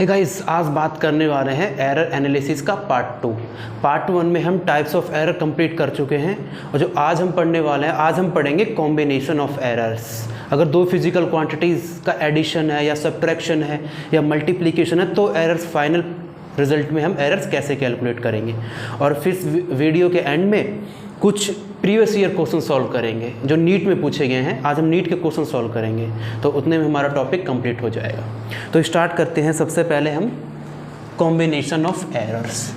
Hey guys, आज बात करने वाले हैं एरर एनालिसिस का पार्ट 2। पार्ट 1 में हम टाइप्स ऑफ एरर कंप्लीट कर चुके हैं और जो आज हम पढ़ने वाले हैं, आज हम पढ़ेंगे कॉम्बिनेशन ऑफ एरर्स। अगर दो फिजिकल क्वांटिटीज़ का एडिशन है या सब्ट्रैक्शन है या मल्टीप्लिकेशन है तो एरर्स फाइनल रिजल्ट में हम एरर्स कैसे कैलकुलेट करेंगे। और फिर वीडियो के एंड में कुछ प्रीवियस ईयर क्वेश्चन सॉल्व करेंगे जो नीट में पूछे गए हैं। आज हम नीट के क्वेश्चन सॉल्व करेंगे तो उतने में हमारा टॉपिक कंप्लीट हो जाएगा। तो स्टार्ट करते हैं। सबसे पहले हम कॉम्बिनेशन ऑफ एरर्स।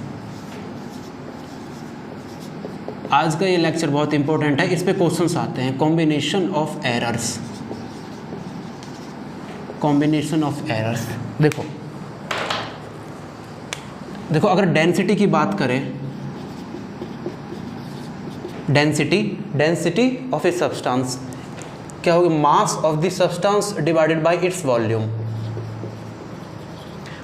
आज का ये लेक्चर बहुत इंपॉर्टेंट है, इस पे क्वेश्चंस आते हैं। Combination of errors, combination of errors. देखो अगर डेंसिटी की बात करें, डेंसिटी ऑफ ए सब्सटेंस क्या होगी? Mass of the substance divided by its volume,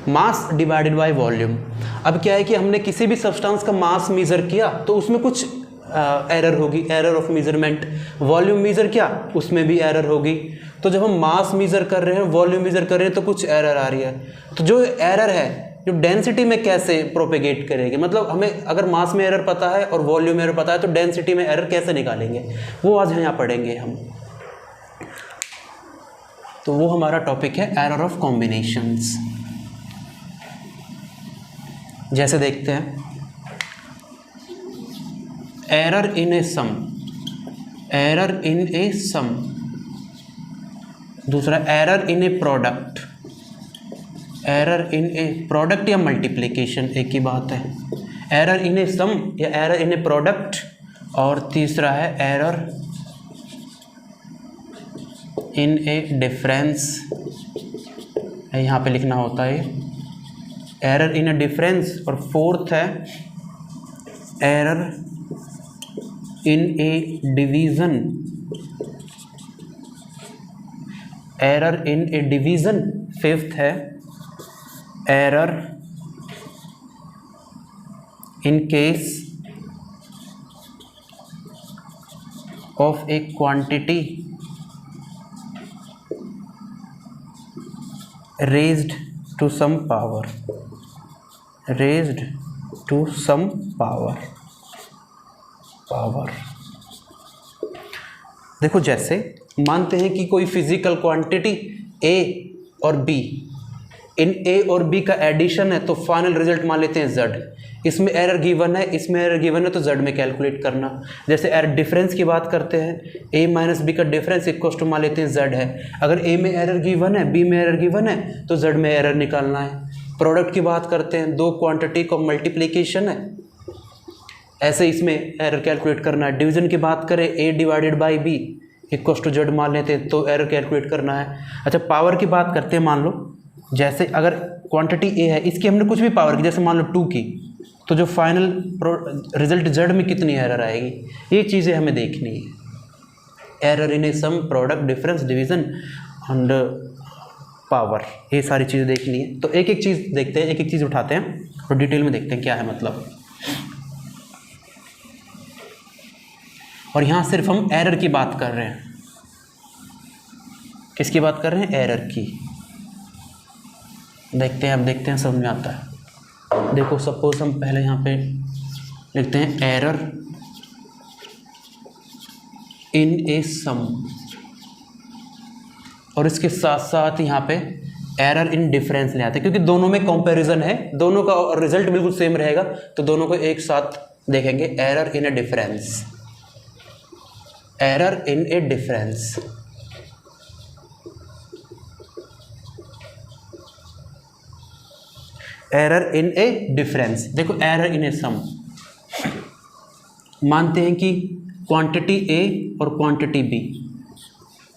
mass divided by volume. अब क्या है कि हमने किसी भी सब्सटेंस का मास मेजर किया तो उसमें कुछ एरर होगी, error of measurement. Volume major किया, उसमें भी एरर होगी। तो जब हम मास मेजर कर रहे हैं, वॉल्यूम मेजर कर रहे हैं तो कुछ एरर आ रही है। तो जो एरर है जो डेंसिटी में कैसे प्रोपेगेट करेगी, मतलब हमें अगर मास में एरर पता है और वॉल्यूम में एरर पता है तो डेंसिटी में एरर कैसे निकालेंगे, वो आज यहाँ पढ़ेंगे हम। तो वो हमारा टॉपिक है एरर ऑफ कॉम्बिनेशंस। जैसे देखते हैं, error in a some, error in a सम। दूसरा error in A product, error in A product या मल्टीप्लिकेशन, एक ही बात है। एरर इन ए सम या एरर इन ए प्रोडक्ट। और तीसरा है एरर इन ए डिफरेंस, यहाँ पे लिखना होता है एरर इन ए डिफरेंस। और फोर्थ है error in a division, error in a division. Fifth है error in case of a quantity raised to some power, raised to some power. देखो जैसे मानते हैं कि कोई फिजिकल क्वांटिटी ए और बी, इन ए और बी का एडिशन है तो फाइनल रिजल्ट मान लेते हैं z। इसमें एरर गिवन है, इसमें एरर गिवन है तो z में कैलकुलेट करना। जैसे एरर डिफरेंस की बात करते हैं, a माइनस बी का डिफरेंस इक्वल टू मान लेते हैं z है। अगर a में एरर गिवन है, b में एरर गिवन है तो z में एरर निकालना है। प्रोडक्ट की बात करते हैं, दो क्वांटिटी का मल्टीप्लिकेशन है, ऐसे इसमें एरर कैलकुलेट करना है। डिवीजन की बात करें, a divided by b equal to z मान लेते हैं तो एरर कैलकुलेट करना है। अच्छा, पावर की बात करते हैं। मान लो जैसे अगर क्वांटिटी ए है, इसकी हमने कुछ भी पावर की, जैसे मान लो 2 की, तो जो फाइनल रिजल्ट जेड में कितनी एरर आएगी, ये चीज़ें हमें देखनी है। Error in a sum, product, difference, division and power, ये सारी चीज़ें देखनी है। तो एक एक चीज़ देखते हैं, एक एक चीज़ उठाते हैं और डिटेल में देखते हैं क्या है मतलब। और यहाँ सिर्फ हम एरर की बात कर रहे हैं। किसकी बात कर रहे हैं? एरर की। देखते हैं, अब देखते हैं समझ में आता है। देखो सपोज हम पहले यहाँ पे लिखते हैं एरर इन ए सम, और इसके साथ साथ यहाँ पे एरर इन डिफरेंस ले आते हैं, क्योंकि दोनों में कंपैरिजन है, दोनों का रिजल्ट बिल्कुल सेम रहेगा तो दोनों को एक साथ देखेंगे। Error in a difference, error in a difference. Error in a difference. देखो एरर इन ए सम, मानते हैं कि क्वांटिटी ए और क्वांटिटी बी,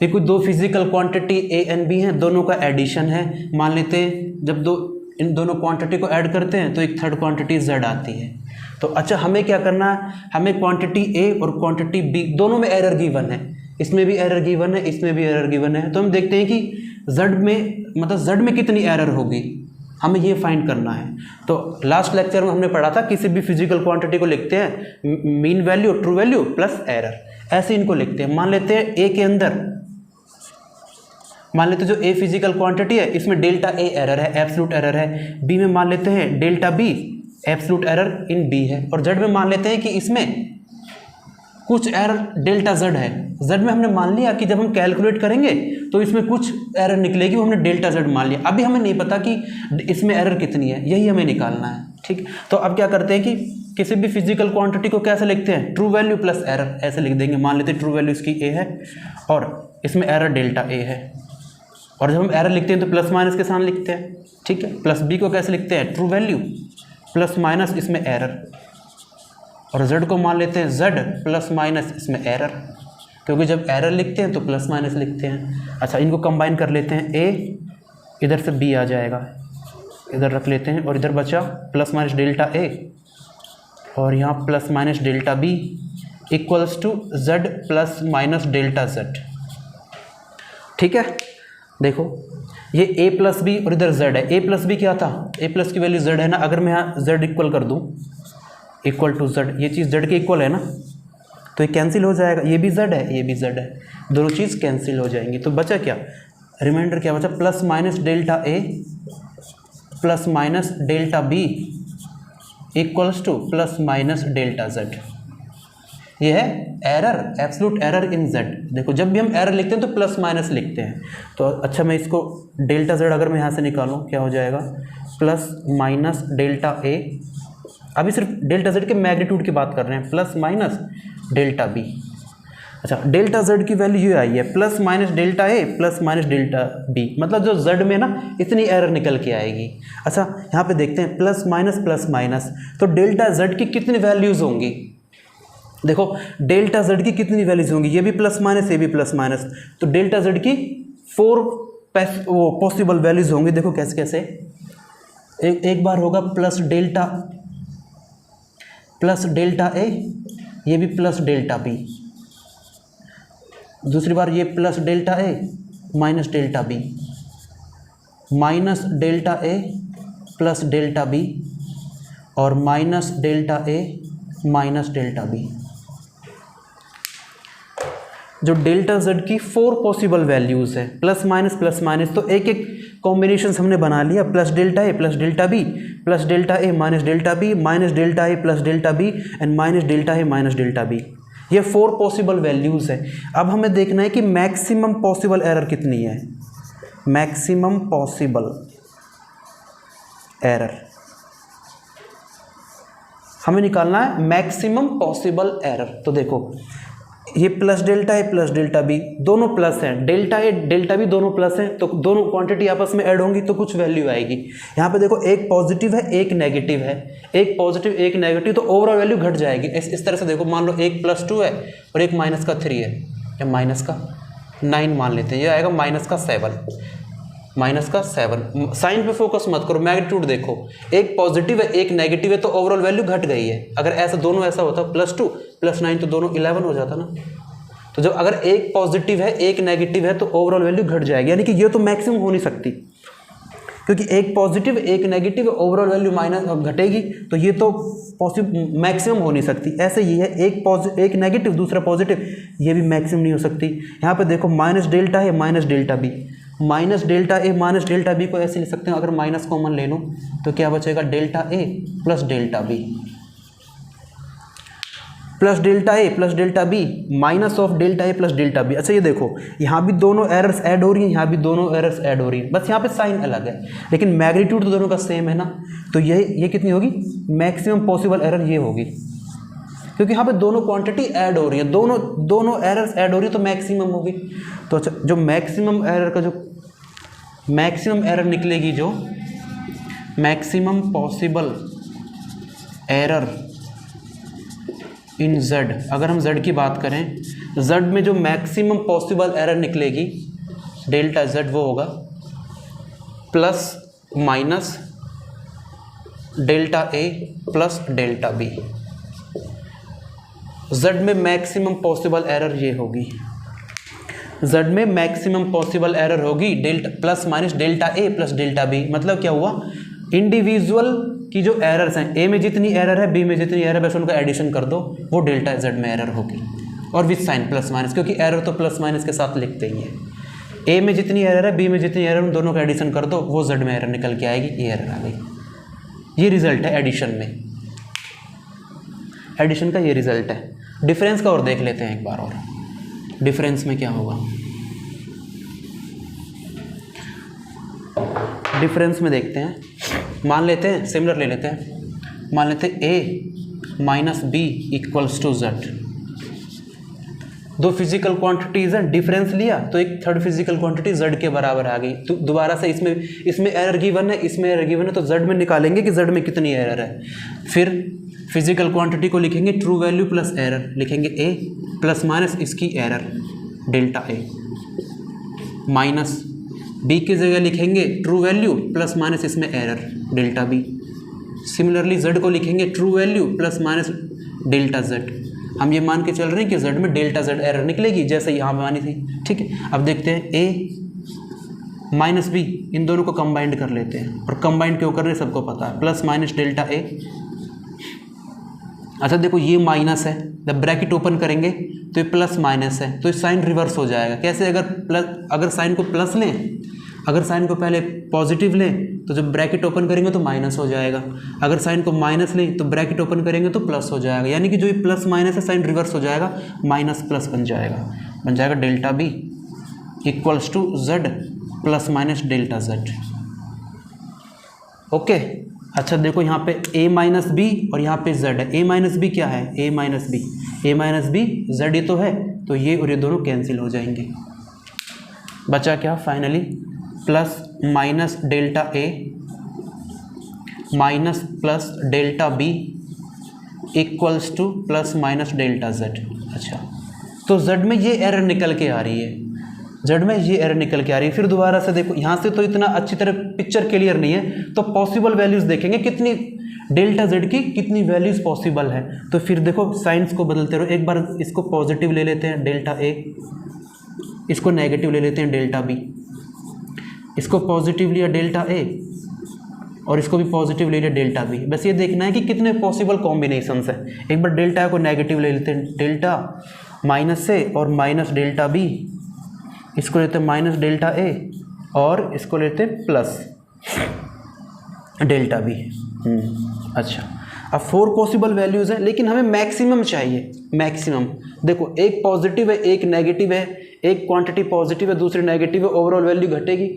ये कोई दो physical quantity A and B हैं, दोनों का एडिशन है। मान लेते हैं जब इन दोनों क्वांटिटी को ऐड करते हैं तो एक थर्ड क्वांटिटी z आती है। तो अच्छा, हमें क्या करना है? हमें क्वांटिटी ए और क्वांटिटी बी दोनों में एरर गिवन है, इसमें भी एरर गिवन है, इसमें भी एरर गिवन है। तो हम देखते हैं कि z में, मतलब z में कितनी एरर होगी, हमें ये फाइंड करना है। तो लास्ट लेक्चर में हमने पढ़ा था किसी भी फिजिकल क्वांटिटी को लिखते हैं mean value, true value plus error, ऐसे इनको लिखते हैं। मान लेते हैं ए के अंदर मान लेते हैं जो ए फिजिकल क्वांटिटी है इसमें डेल्टा ए एरर है, एब्सोल्यूट एरर है। बी में मान लेते हैं delta B absolute error in B है। और जेड में मान लेते हैं कि इसमें कुछ एरर डेल्टा जेड है। जेड में हमने मान लिया कि जब हम कैलकुलेट करेंगे तो इसमें कुछ एरर निकलेगी, वो हमने डेल्टा जेड मान लिया। अभी हमें नहीं पता कि इसमें एरर कितनी है, यही हमें निकालना है। ठीक, तो अब क्या करते हैं कि किसी भी फिजिकल क्वांटिटी को कैसे लिखते हैं, ट्रू वैल्यू प्लस एरर, ऐसे लिख देंगे। मान लेते हैं ट्रू वैल्यू इसकी ए है और इसमें एरर डेल्टा ए है। और जब हम एरर लिखते हैं तो प्लस माइनस के साथ लिखते हैं। ठीक है, प्लस बी को कैसे लिखते हैं, ट्रू वैल्यू प्लस माइनस इसमें एरर। और z को मान लेते हैं z प्लस माइनस इसमें एरर, क्योंकि जब एरर लिखते हैं तो प्लस माइनस लिखते हैं। अच्छा, इनको कंबाइन कर लेते हैं, a इधर से b आ जाएगा, इधर रख लेते हैं। और इधर बचा प्लस माइनस डेल्टा a और यहाँ plus minus delta b equals to z plus minus delta z। ठीक है, देखो ये a प्लस बी और इधर z है। a प्लस बी क्या था, a प्लस की वैल्यू z है ना। अगर मैं यहाँ z इक्वल कर दूँ, इक्वल टू z, ये चीज़ z के इक्वल है ना, तो ये कैंसिल हो जाएगा। ये भी z है, ये भी z है, दोनों चीज़ कैंसिल हो जाएंगी। तो बचा क्या, रिमाइंडर क्या बचा, plus minus delta a plus minus delta b equals to plus minus delta z। ये है error, absolute error in z। देखो जब भी हम एरर लिखते हैं तो प्लस माइनस लिखते हैं। तो अच्छा, मैं इसको डेल्टा z अगर मैं यहाँ से निकालूँ क्या हो जाएगा, प्लस माइनस डेल्टा a, अभी सिर्फ डेल्टा z के मैग्नीट्यूड की बात कर रहे हैं, प्लस माइनस डेल्टा b। अच्छा, डेल्टा z की वैल्यू ये आई है, plus minus delta a plus minus delta b, मतलब जो z में ना इतनी एरर निकल के आएगी। अच्छा, यहाँ पे देखते हैं प्लस माइनस, तो डेल्टा z की कितनी वैल्यूज़ होंगी। देखो डेल्टा z की कितनी वैल्यूज़ होंगी, ये भी प्लस माइनस, ये भी प्लस माइनस, तो डेल्टा z की 4 पॉसिबल वैल्यूज़ होंगी। देखो कैसे कैसे, एक बार होगा प्लस डेल्टा ए, ये भी प्लस डेल्टा बी। दूसरी बार ये plus delta A minus delta B, minus delta A plus delta B, और minus delta A minus delta B. जो डेल्टा z की 4 पॉसिबल वैल्यूज़ है, प्लस माइनस, तो एक एक कॉम्बिनेशन हमने बना लिया, plus delta A plus delta B, plus delta A minus delta B, minus delta A plus delta B and minus delta A minus delta B. ये 4 possible values है। अब हमें देखना है कि मैक्सिमम पॉसिबल एरर कितनी है, मैक्सिमम पॉसिबल एरर हमें निकालना है, मैक्सिमम पॉसिबल एरर। तो देखो ये plus delta A plus delta B दोनों प्लस हैं, डेल्टा ए डेल्टा बी दोनों प्लस हैं, तो दोनों क्वांटिटी आपस में ऐड होंगी तो कुछ वैल्यू आएगी। यहाँ पे देखो एक पॉजिटिव है एक नेगेटिव है, एक पॉजिटिव एक नेगेटिव, तो ओवरऑल वैल्यू घट जाएगी। इस तरह से देखो, मान लो एक +2 है और एक -3 है, या -9 मान लेते हैं, ये आएगा -7। साइन पे फोकस मत करो, मैग्नीट्यूड देखो, एक पॉजिटिव है एक नेगेटिव है, तो ओवरऑल वैल्यू घट गई है। अगर ऐसा दोनों ऐसा होता +2 +9 तो दोनों 11 हो जाता ना। तो जब अगर एक पॉजिटिव है एक नेगेटिव है तो ओवरऑल वैल्यू घट जाएगी, यानी कि ये तो मैक्सिमम हो नहीं सकती, क्योंकि एक पॉजिटिव एक नेगेटिव ओवरऑल वैल्यू माइनस घटेगी, तो ये तो पॉसिबल मैक्सिमम हो नहीं सकती। ऐसे ये है, एक नेगेटिव दूसरा पॉजिटिव, ये भी मैक्सिमम नहीं हो सकती। यहाँ पे देखो माइनस डेल्टा है minus delta B, minus delta A minus delta B को ऐसे लिख सकते हो, अगर माइनस कॉमन ले लो तो क्या बचेगा, delta A plus delta B, plus delta A plus delta B minus of delta A plus delta B. अच्छा ये देखो, यहाँ भी दोनों एरर्स ऐड हो रही हैं, यहाँ भी दोनों एरर्स ऐड हो रही हैं, बस यहाँ पे साइन अलग है, लेकिन मैग्नीट्यूड तो दोनों का सेम है ना। तो ये कितनी होगी, मैक्सिमम पॉसिबल एरर ये होगी, क्योंकि यहाँ पे दोनों क्वांटिटी ऐड हो रही है, दोनों एरर्स ऐड हो रही है, तो मैक्सिमम होगी। तो अच्छा, जो मैक्सिमम एरर का जो मैक्सिमम एरर निकलेगी, जो maximum possible error in z, अगर हम z की बात करें, z में जो मैक्सिमम पॉसिबल एरर निकलेगी डेल्टा z, वो होगा plus minus delta A plus delta B. z में मैक्सिमम पॉसिबल एरर ये होगी, z में मैक्सिमम पॉसिबल एरर होगी delta plus minus delta A plus delta B. मतलब क्या हुआ, इंडिविजुअल की जो एरर्स हैं, ए में जितनी एरर है बी में जितनी एरर है, बस उनका एडिशन कर दो, वो डेल्टा z में एरर होगी, और विथ साइन प्लस माइनस, क्योंकि एरर तो प्लस माइनस के साथ लिखते ही हैं। ए में जितनी एरर है, बी में जितनी एरर, उन दोनों का एडिशन कर दो, वो जेड में एरर निकल के आएगी, ये एरर आ गई। ये रिजल्ट है एडिशन में, एडिशन का ये रिजल्ट है। डिफरेंस का और देख लेते हैं एक बार और, डिफरेंस में क्या होगा। डिफरेंस में देखते हैं, मान लेते हैं सिमिलर ले लेते हैं, मान लेते हैं a minus B equals to Z. दो फिजिकल क्वांटिटीज हैं, डिफरेंस लिया तो एक थर्ड फिजिकल क्वांटिटी z के बराबर आ गई। तो दोबारा से इसमें एरर गिवन है, इसमें एरर गिवन है, तो z में निकालेंगे कि z में कितनी एरर है। फिर फिजिकल क्वांटिटी को लिखेंगे ट्रू वैल्यू प्लस एरर, लिखेंगे a प्लस माइनस इसकी error delta a, minus b की जगह लिखेंगे ट्रू वैल्यू प्लस माइनस इसमें error delta b। Similarly z को लिखेंगे true value plus minus delta z। हम ये मान के चल रहे हैं कि z में डेल्टा z एरर निकलेगी, जैसे यहाँ मानी थी, ठीक है। अब देखते हैं a माइनस b, इन दोनों को कंबाइंड कर लेते हैं, और कंबाइंड क्यों कर रहे हैं सबको पता है, प्लस माइनस डेल्टा a। अच्छा देखो ये माइनस है, जब ब्रैकेट ओपन करेंगे तो ये प्लस माइनस है, तो ये साइन रिवर्स हो जाएगा। कैसे, अगर साइन को प्लस लें, अगर साइन को पहले पॉजिटिव लें तो जब ब्रैकेट ओपन करेंगे तो माइनस हो जाएगा, अगर साइन को माइनस लें तो ब्रैकेट ओपन करेंगे तो प्लस हो जाएगा। यानी कि जो ये प्लस माइनस है साइन रिवर्स हो जाएगा, माइनस प्लस बन जाएगा delta B equals to Z plus minus delta Z. Okay. अच्छा देखो यहाँ पे a माइनस बी और यहाँ पे z है। a माइनस बी क्या है, a माइनस बी z, ये तो है, तो ये और ये दोनों कैंसिल हो जाएंगे। बचा क्या finally, plus minus delta a minus plus delta b equals to plus minus delta z। अच्छा तो z में ये एरर निकल के आ रही है, z में ये एरर निकल के आ रही है। फिर दोबारा से देखो, यहाँ से तो इतना अच्छी तरह पिक्चर क्लियर नहीं है, तो पॉसिबल वैल्यूज़ देखेंगे कितनी डेल्टा z की कितनी वैल्यूज़ पॉसिबल है। तो फिर देखो साइंस को बदलते रहो, एक बार इसको पॉजिटिव ले लेते हैं डेल्टा a, इसको नेगेटिव ले लेते हैं डेल्टा b, इसको पॉजिटिव लिया डेल्टा a और इसको भी पॉजिटिव ले लिया डेल्टा b। बस ये देखना है कि कितने पॉसिबल कॉम्बिनेशंस हैं। एक बार डेल्टा को नेगेटिव ले लेते हैं, डेल्टा माइनस से और माइनस डेल्टा b, इसको लेते हैं माइनस डेल्टा a और इसको लेते हैं प्लस डेल्टा b। अच्छा अब 4 पॉसिबल वैल्यूज़ हैं, लेकिन हमें मैक्सिमम चाहिए। मैक्सिमम देखो, एक पॉजिटिव है एक नेगेटिव है, एक क्वांटिटी पॉजिटिव है दूसरी नेगेटिव है, ओवरऑल वैल्यू घटेगी,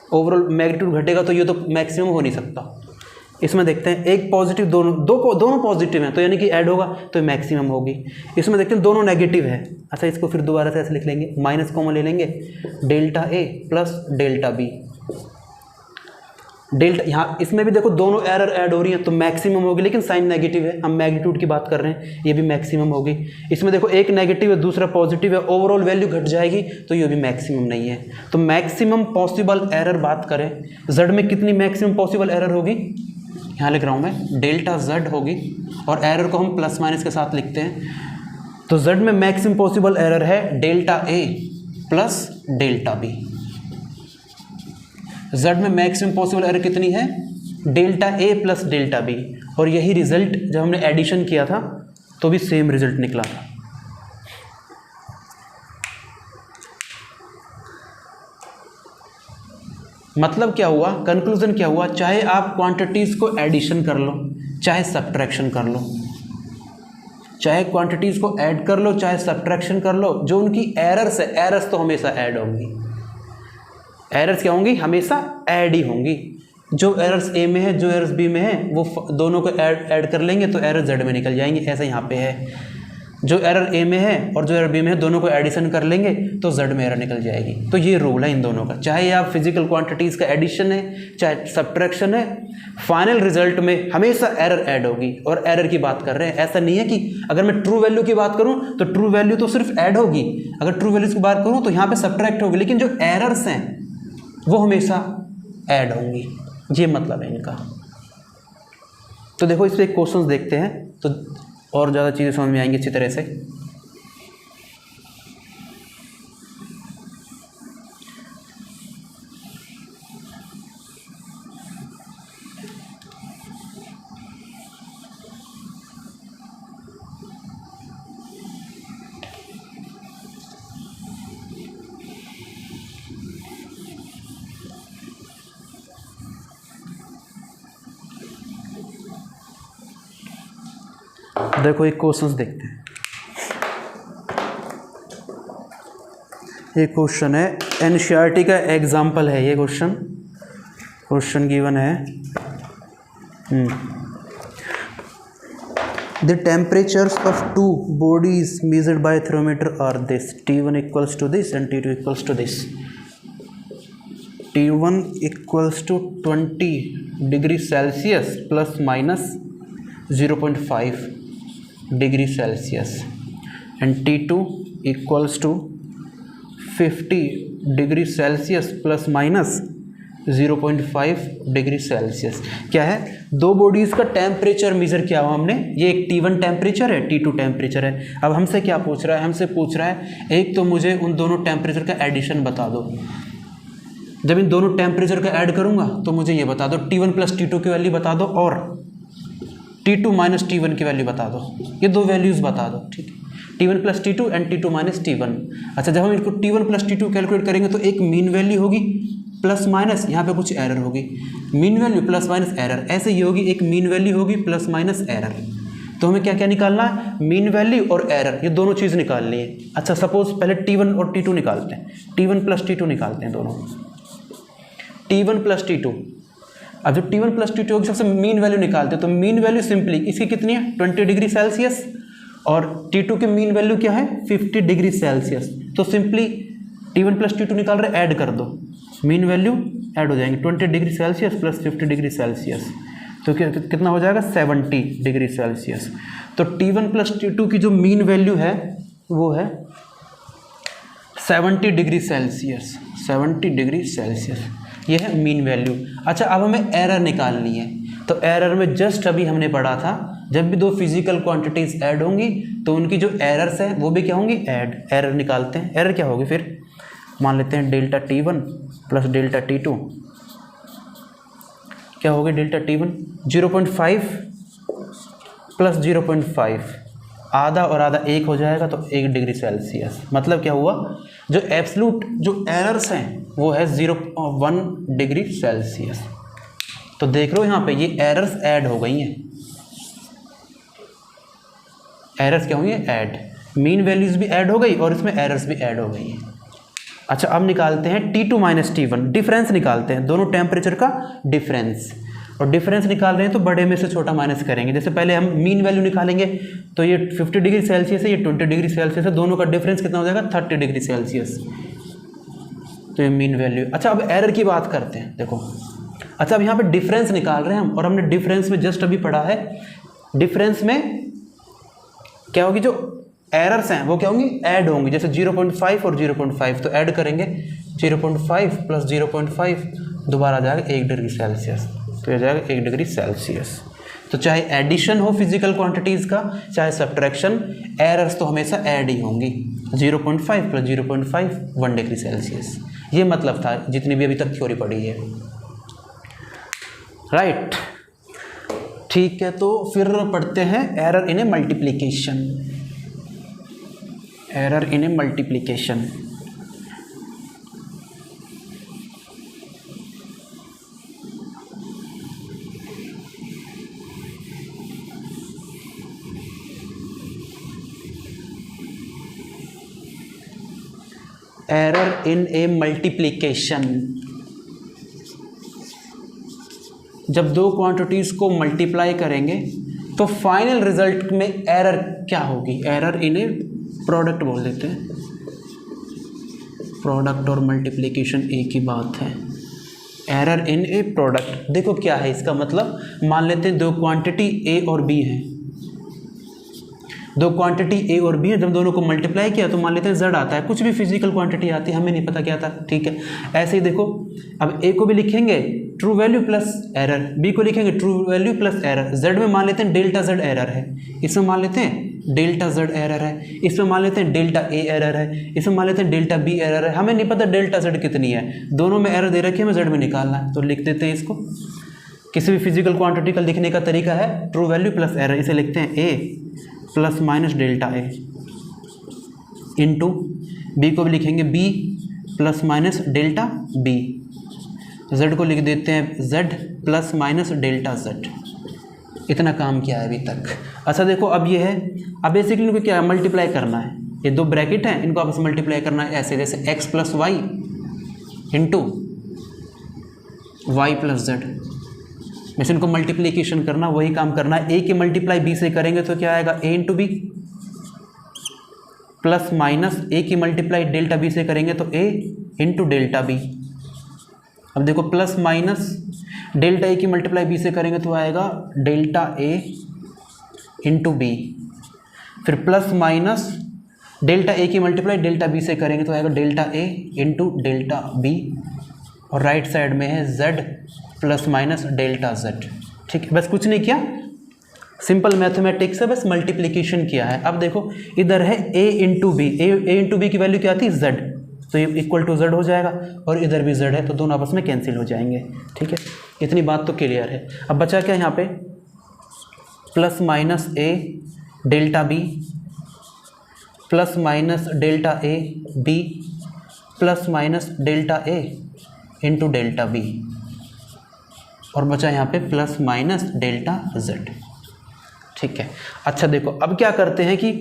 ओवरऑल मैग्नीट्यूड घटेगा, तो ये तो मैक्सिमम हो नहीं सकता। इसमें देखते हैं एक पॉजिटिव, दोनों पॉजिटिव हैं, तो यानी कि ऐड होगा तो मैक्सिमम होगी। इसमें देखते हैं दोनों नेगेटिव है। अच्छा इसको फिर दोबारा से ऐसे लिख लेंगे, माइनस कॉमन ले लेंगे, delta a plus delta b, delta यहाँ इसमें भी देखो दोनों एरर ऐड हो रही हैं तो मैक्सिमम होगी, लेकिन साइन नेगेटिव है, हम मैग्नीट्यूड की बात कर रहे हैं, ये भी मैक्सिमम होगी। इसमें देखो एक नेगेटिव है दूसरा पॉजिटिव है, ओवरऑल वैल्यू घट जाएगी, तो ये भी मैक्सिमम नहीं है। तो मैक्सिमम पॉसिबल एरर बात करें, z में कितनी मैक्सिमम पॉसिबल एरर होगी, यहाँ लिख रहा हूँ मैं, डेल्टा z होगी, और एरर को हम प्लस माइनस के साथ लिखते हैं। तो z में मैक्सिमम पॉसिबल एरर है delta a plus delta b। z में मैक्सिमम पॉसिबल एरर कितनी है, delta a plus delta b, और यही रिजल्ट जब हमने एडिशन किया था तो भी सेम रिजल्ट निकला था। मतलब क्या हुआ, कंक्लूजन क्या हुआ, चाहे आप क्वांटिटीज़ को एडिशन कर लो चाहे सब्ट्रैक्शन कर लो, चाहे क्वांटिटीज़ को ऐड कर लो चाहे सब्ट्रैक्शन कर लो, जो उनकी एरर्स है, एरर्स तो हमेशा ऐड होंगी। एरर्स क्या होंगी, हमेशा ऐड ही होंगी। जो एरर्स ए में है जो एरर्स बी में है वो दोनों को ऐड कर लेंगे तो एरर जेड में निकल जाएंगी। ऐसा यहाँ पे है, जो एरर ए में है और जो एरर बी में है दोनों को एडिशन कर लेंगे तो जेड में एरर निकल जाएगी। तो ये रूल है इन दोनों का, चाहे आप फिजिकल क्वांटिटीज़ का एडिशन है चाहे सब्ट्रैक्शन है, फाइनल रिजल्ट में हमेशा एरर ऐड होगी। और एरर की बात कर रहे हैं, ऐसा नहीं है कि अगर मैं ट्रू वैल्यू की बात करूं तो ट्रू वैल्यू तो सिर्फ ऐड होगी, अगर ट्रू वैल्यूज़ की बात करूं तो यहाँ पे सब्ट्रैक्ट होगी, लेकिन जो एरर्स हैं वो हमेशा ऐड होंगी। ये मतलब है इनका। तो देखो इस पर एक क्वेश्चन देखते हैं तो और ज़्यादा चीज़ें समझ में आएंगी अच्छी तरह से। देखो एक क्वेश्चन देखते हैं। ये क्वेश्चन है एनसीईआरटी का एग्जाम्पल है ये क्वेश्चन गिवन है। The temperatures of two bodies measured by thermometer are this: T1 equals to this and T2 equals to this. T1 equals to 20 degree Celsius plus minus 0.5 degree Celsius and T2 equals to 50 degree Celsius plus minus 0.5 degree Celsius. क्या है, दो bodies का temperature measure किया हुआ हमने। ये एक T1 temperature है, T2 टेम्परेचर है। अब हमसे क्या पूछ रहा है, हमसे पूछ रहा है एक तो मुझे उन दोनों टेम्परेचर का एडिशन बता दो। जब इन दोनों टेम्परेचर का ऐड करूँगा तो मुझे ये बता दो T1 प्लस T2 की वैल्यू बता दो और T2 माइनस T1 की वैल्यू बता दो। ये दो वैल्यूज़ बता दो, ठीक है। T1 plus T2 and T2 minus T1। अच्छा, जब हम इनको T1 प्लस T2 कैलकुलेट करेंगे तो एक मीन वैल्यू होगी प्लस माइनस, यहाँ पे कुछ एरर होगी। Mean value plus minus error, ऐसे ही होगी। एक मीन वैल्यू होगी प्लस माइनस एरर। तो हमें क्या क्या निकालना है, मीन वैल्यू और एरर, ये दोनों चीज़ निकालनी है। अच्छा, सपोज पहले T1 और T2 निकालते हैं। T1 प्लस T2 निकालते हैं दोनों। T1 प्लस T2, अब जब T1 प्लस T2 होगी सबसे मीन वैल्यू निकालते हैं। तो मीन वैल्यू सिंपली इसकी कितनी है, 20 डिग्री सेल्सियस, और T2 की मीन वैल्यू क्या है, 50 डिग्री सेल्सियस। तो सिंपली T1 प्लस T2 निकाल रहे, ऐड कर दो, मीन वैल्यू ऐड हो जाएंगे। 20 degree Celsius plus 50 degree Celsius, तो कितना हो जाएगा, 70 डिग्री सेल्सियस। तो T1 प्लस T2 की जो मीन वैल्यू है वो है 70 डिग्री सेल्सियस, 70 डिग्री सेल्सियस, ये है मीन वैल्यू। अच्छा, अब हमें एरर निकालनी है। तो एरर में जस्ट अभी हमने पढ़ा था, जब भी दो फिजिकल क्वांटिटीज़ ऐड होंगी तो उनकी जो एरर्स हैं वो भी क्या होंगी, ऐड। एरर निकालते हैं। एरर क्या होगी, फिर मान लेते हैं delta T1 plus delta T2। क्या होगी डेल्टा T1, 0.5 प्लस 0.5, आधा और आधा 1 हो जाएगा तो 1 डिग्री सेल्सियस। मतलब क्या हुआ, जो एब्सलूट जो एरर्स हैं वो है 0.1 डिग्री सेल्सियस। तो देख लो यहाँ पे ये एरर्स ऐड हो गई हैं। एरर्स क्या हुई है, ऐड। मीन वैल्यूज़ भी ऐड हो गई और इसमें एरर्स भी ऐड हो गई हैं। अच्छा, अब निकालते हैं T2 माइनस T1, डिफरेंस निकालते हैं, दोनों टेम्परेचर का डिफरेंस। और डिफरेंस निकाल रहे हैं तो बड़े में से छोटा माइनस करेंगे। जैसे पहले हम मीन वैल्यू निकालेंगे तो ये 50 डिग्री सेल्सियस है, ये 20 डिग्री सेल्सियस है, दोनों का डिफरेंस कितना हो जाएगा, 30 डिग्री सेल्सियस। तो ये मीन वैल्यू। अच्छा, अब एरर की बात करते हैं। देखो, अच्छा, अब यहाँ पे डिफरेंस निकाल रहे हैं हम, और हमने डिफरेंस में जस्ट अभी पढ़ा है, डिफरेंस में क्या होगी, जो एरर्स हैं वो क्या होंगी, ऐड होंगी। जैसे 0.5 और 0.5, तो ऐड करेंगे 0.5 प्लस 0.5, दोबारा आ जाएगा 1 डिग्री सेल्सियस, तो ये जाएगा 1 डिग्री सेल्सियस। तो चाहे एडिशन हो फिजिकल क्वांटिटीज़ का, चाहे सब्ट्रैक्शन, एरर्स तो हमेशा ऐड ही होंगी। 0.5 प्लस 0.5, 1 डिग्री सेल्सियस। ये मतलब था जितनी भी अभी तक थ्योरी पढ़ी है, राइट। ठीक है, तो फिर पढ़ते हैं error in A multiplication. Error in A multiplication. Error in A multiplication, जब दो क्वांटिटीज़ को मल्टीप्लाई करेंगे तो फाइनल रिजल्ट में एरर क्या होगी, एरर इन ए प्रोडक्ट बोल देते हैं। प्रोडक्ट और मल्टीप्लिकेशन एक ही बात है। एरर इन ए प्रोडक्ट, देखो क्या है इसका मतलब, मान लेते हैं दो क्वांटिटी ए और बी हैं। दो क्वांटिटी ए और बी है, जब दोनों को मल्टीप्लाई किया तो मान लेते हैं z आता है। कुछ भी फिजिकल क्वांटिटी आती है, हमें नहीं पता क्या आता है, ठीक है। ऐसे ही देखो, अब ए को भी लिखेंगे true value plus error, B को लिखेंगे true value plus error. z में मान लेते हैं डेल्टा z एरर है, इसमें मान लेते हैं डेल्टा z एरर है, इसमें मान लेते हैं डेल्टा ए एरर है, इसमें मान लेते हैं डेल्टा बी एरर है। हमें नहीं पता डेल्टा z कितनी है, दोनों में एरर दे रखी है, हमें z में निकालना है, तो लिख देते हैं इसको। किसी भी फिजिकल क्वांटिटी का लिखने का तरीका है ट्रू वैल्यू प्लस एरर, इसे लिखते हैं A plus minus delta A into, B को भी लिखेंगे B plus minus delta B, Z को लिख देते हैं Z plus minus delta Z. इतना काम किया है अभी तक। अच्छा देखो अब ये है, अब बेसिकली इनको क्या है, मल्टीप्लाई करना है। ये दो ब्रैकेट हैं, इनको आपस में मल्टीप्लाई करना है ऐसे, जैसे x plus Y into Y plus Z, वैसे इनको मल्टीप्लीकेशन करना, वही काम करना है। a की मल्टीप्लाई b से करेंगे तो क्या आएगा, a into B, plus minus a की मल्टीप्लाई डेल्टा b से करेंगे तो a इंटू डेल्टा बी। अब देखो प्लस माइनस डेल्टा a की मल्टीप्लाई b से करेंगे तो आएगा डेल्टा a इंटू बी, फिर प्लस माइनस डेल्टा a की मल्टीप्लाई डेल्टा b से करेंगे तो आएगा delta a into delta B, और राइट साइड में है z plus minus delta z। ठीक है, बस कुछ नहीं किया, सिंपल मैथमेटिक्स है, बस मल्टीप्लिकेशन किया है। अब देखो इधर है a into B, A into B की वैल्यू क्या थी, z, तो ये इक्वल टू z हो जाएगा, और इधर भी z है तो दोनों आपस में कैंसिल हो जाएंगे। ठीक है, इतनी बात तो क्लियर है। अब बचा क्या यहाँ पे, plus minus a delta B plus minus delta a b plus minus delta a into delta B, और बचा यहाँ पे प्लस माइनस डेल्टा z। ठीक है, अच्छा देखो अब क्या करते हैं कि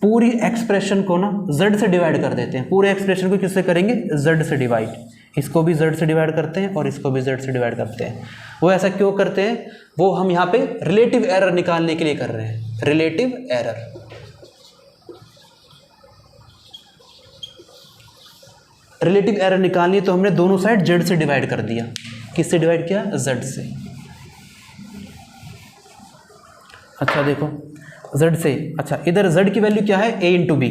पूरी एक्सप्रेशन को ना z से डिवाइड कर देते हैं। पूरे एक्सप्रेशन को किससे करेंगे, z से डिवाइड, इसको भी z से डिवाइड करते हैं और इसको भी z से डिवाइड करते हैं। वो ऐसा क्यों करते हैं, वो हम यहाँ पे रिलेटिव एरर निकालने के लिए कर रहे हैं। रिलेटिव एरर, रिलेटिव एरर निकालनी है तो हमने दोनों साइड z से डिवाइड कर दिया। किससे डिवाइड किया, z से। अच्छा देखो z से, अच्छा इधर z की वैल्यू क्या है, a into B,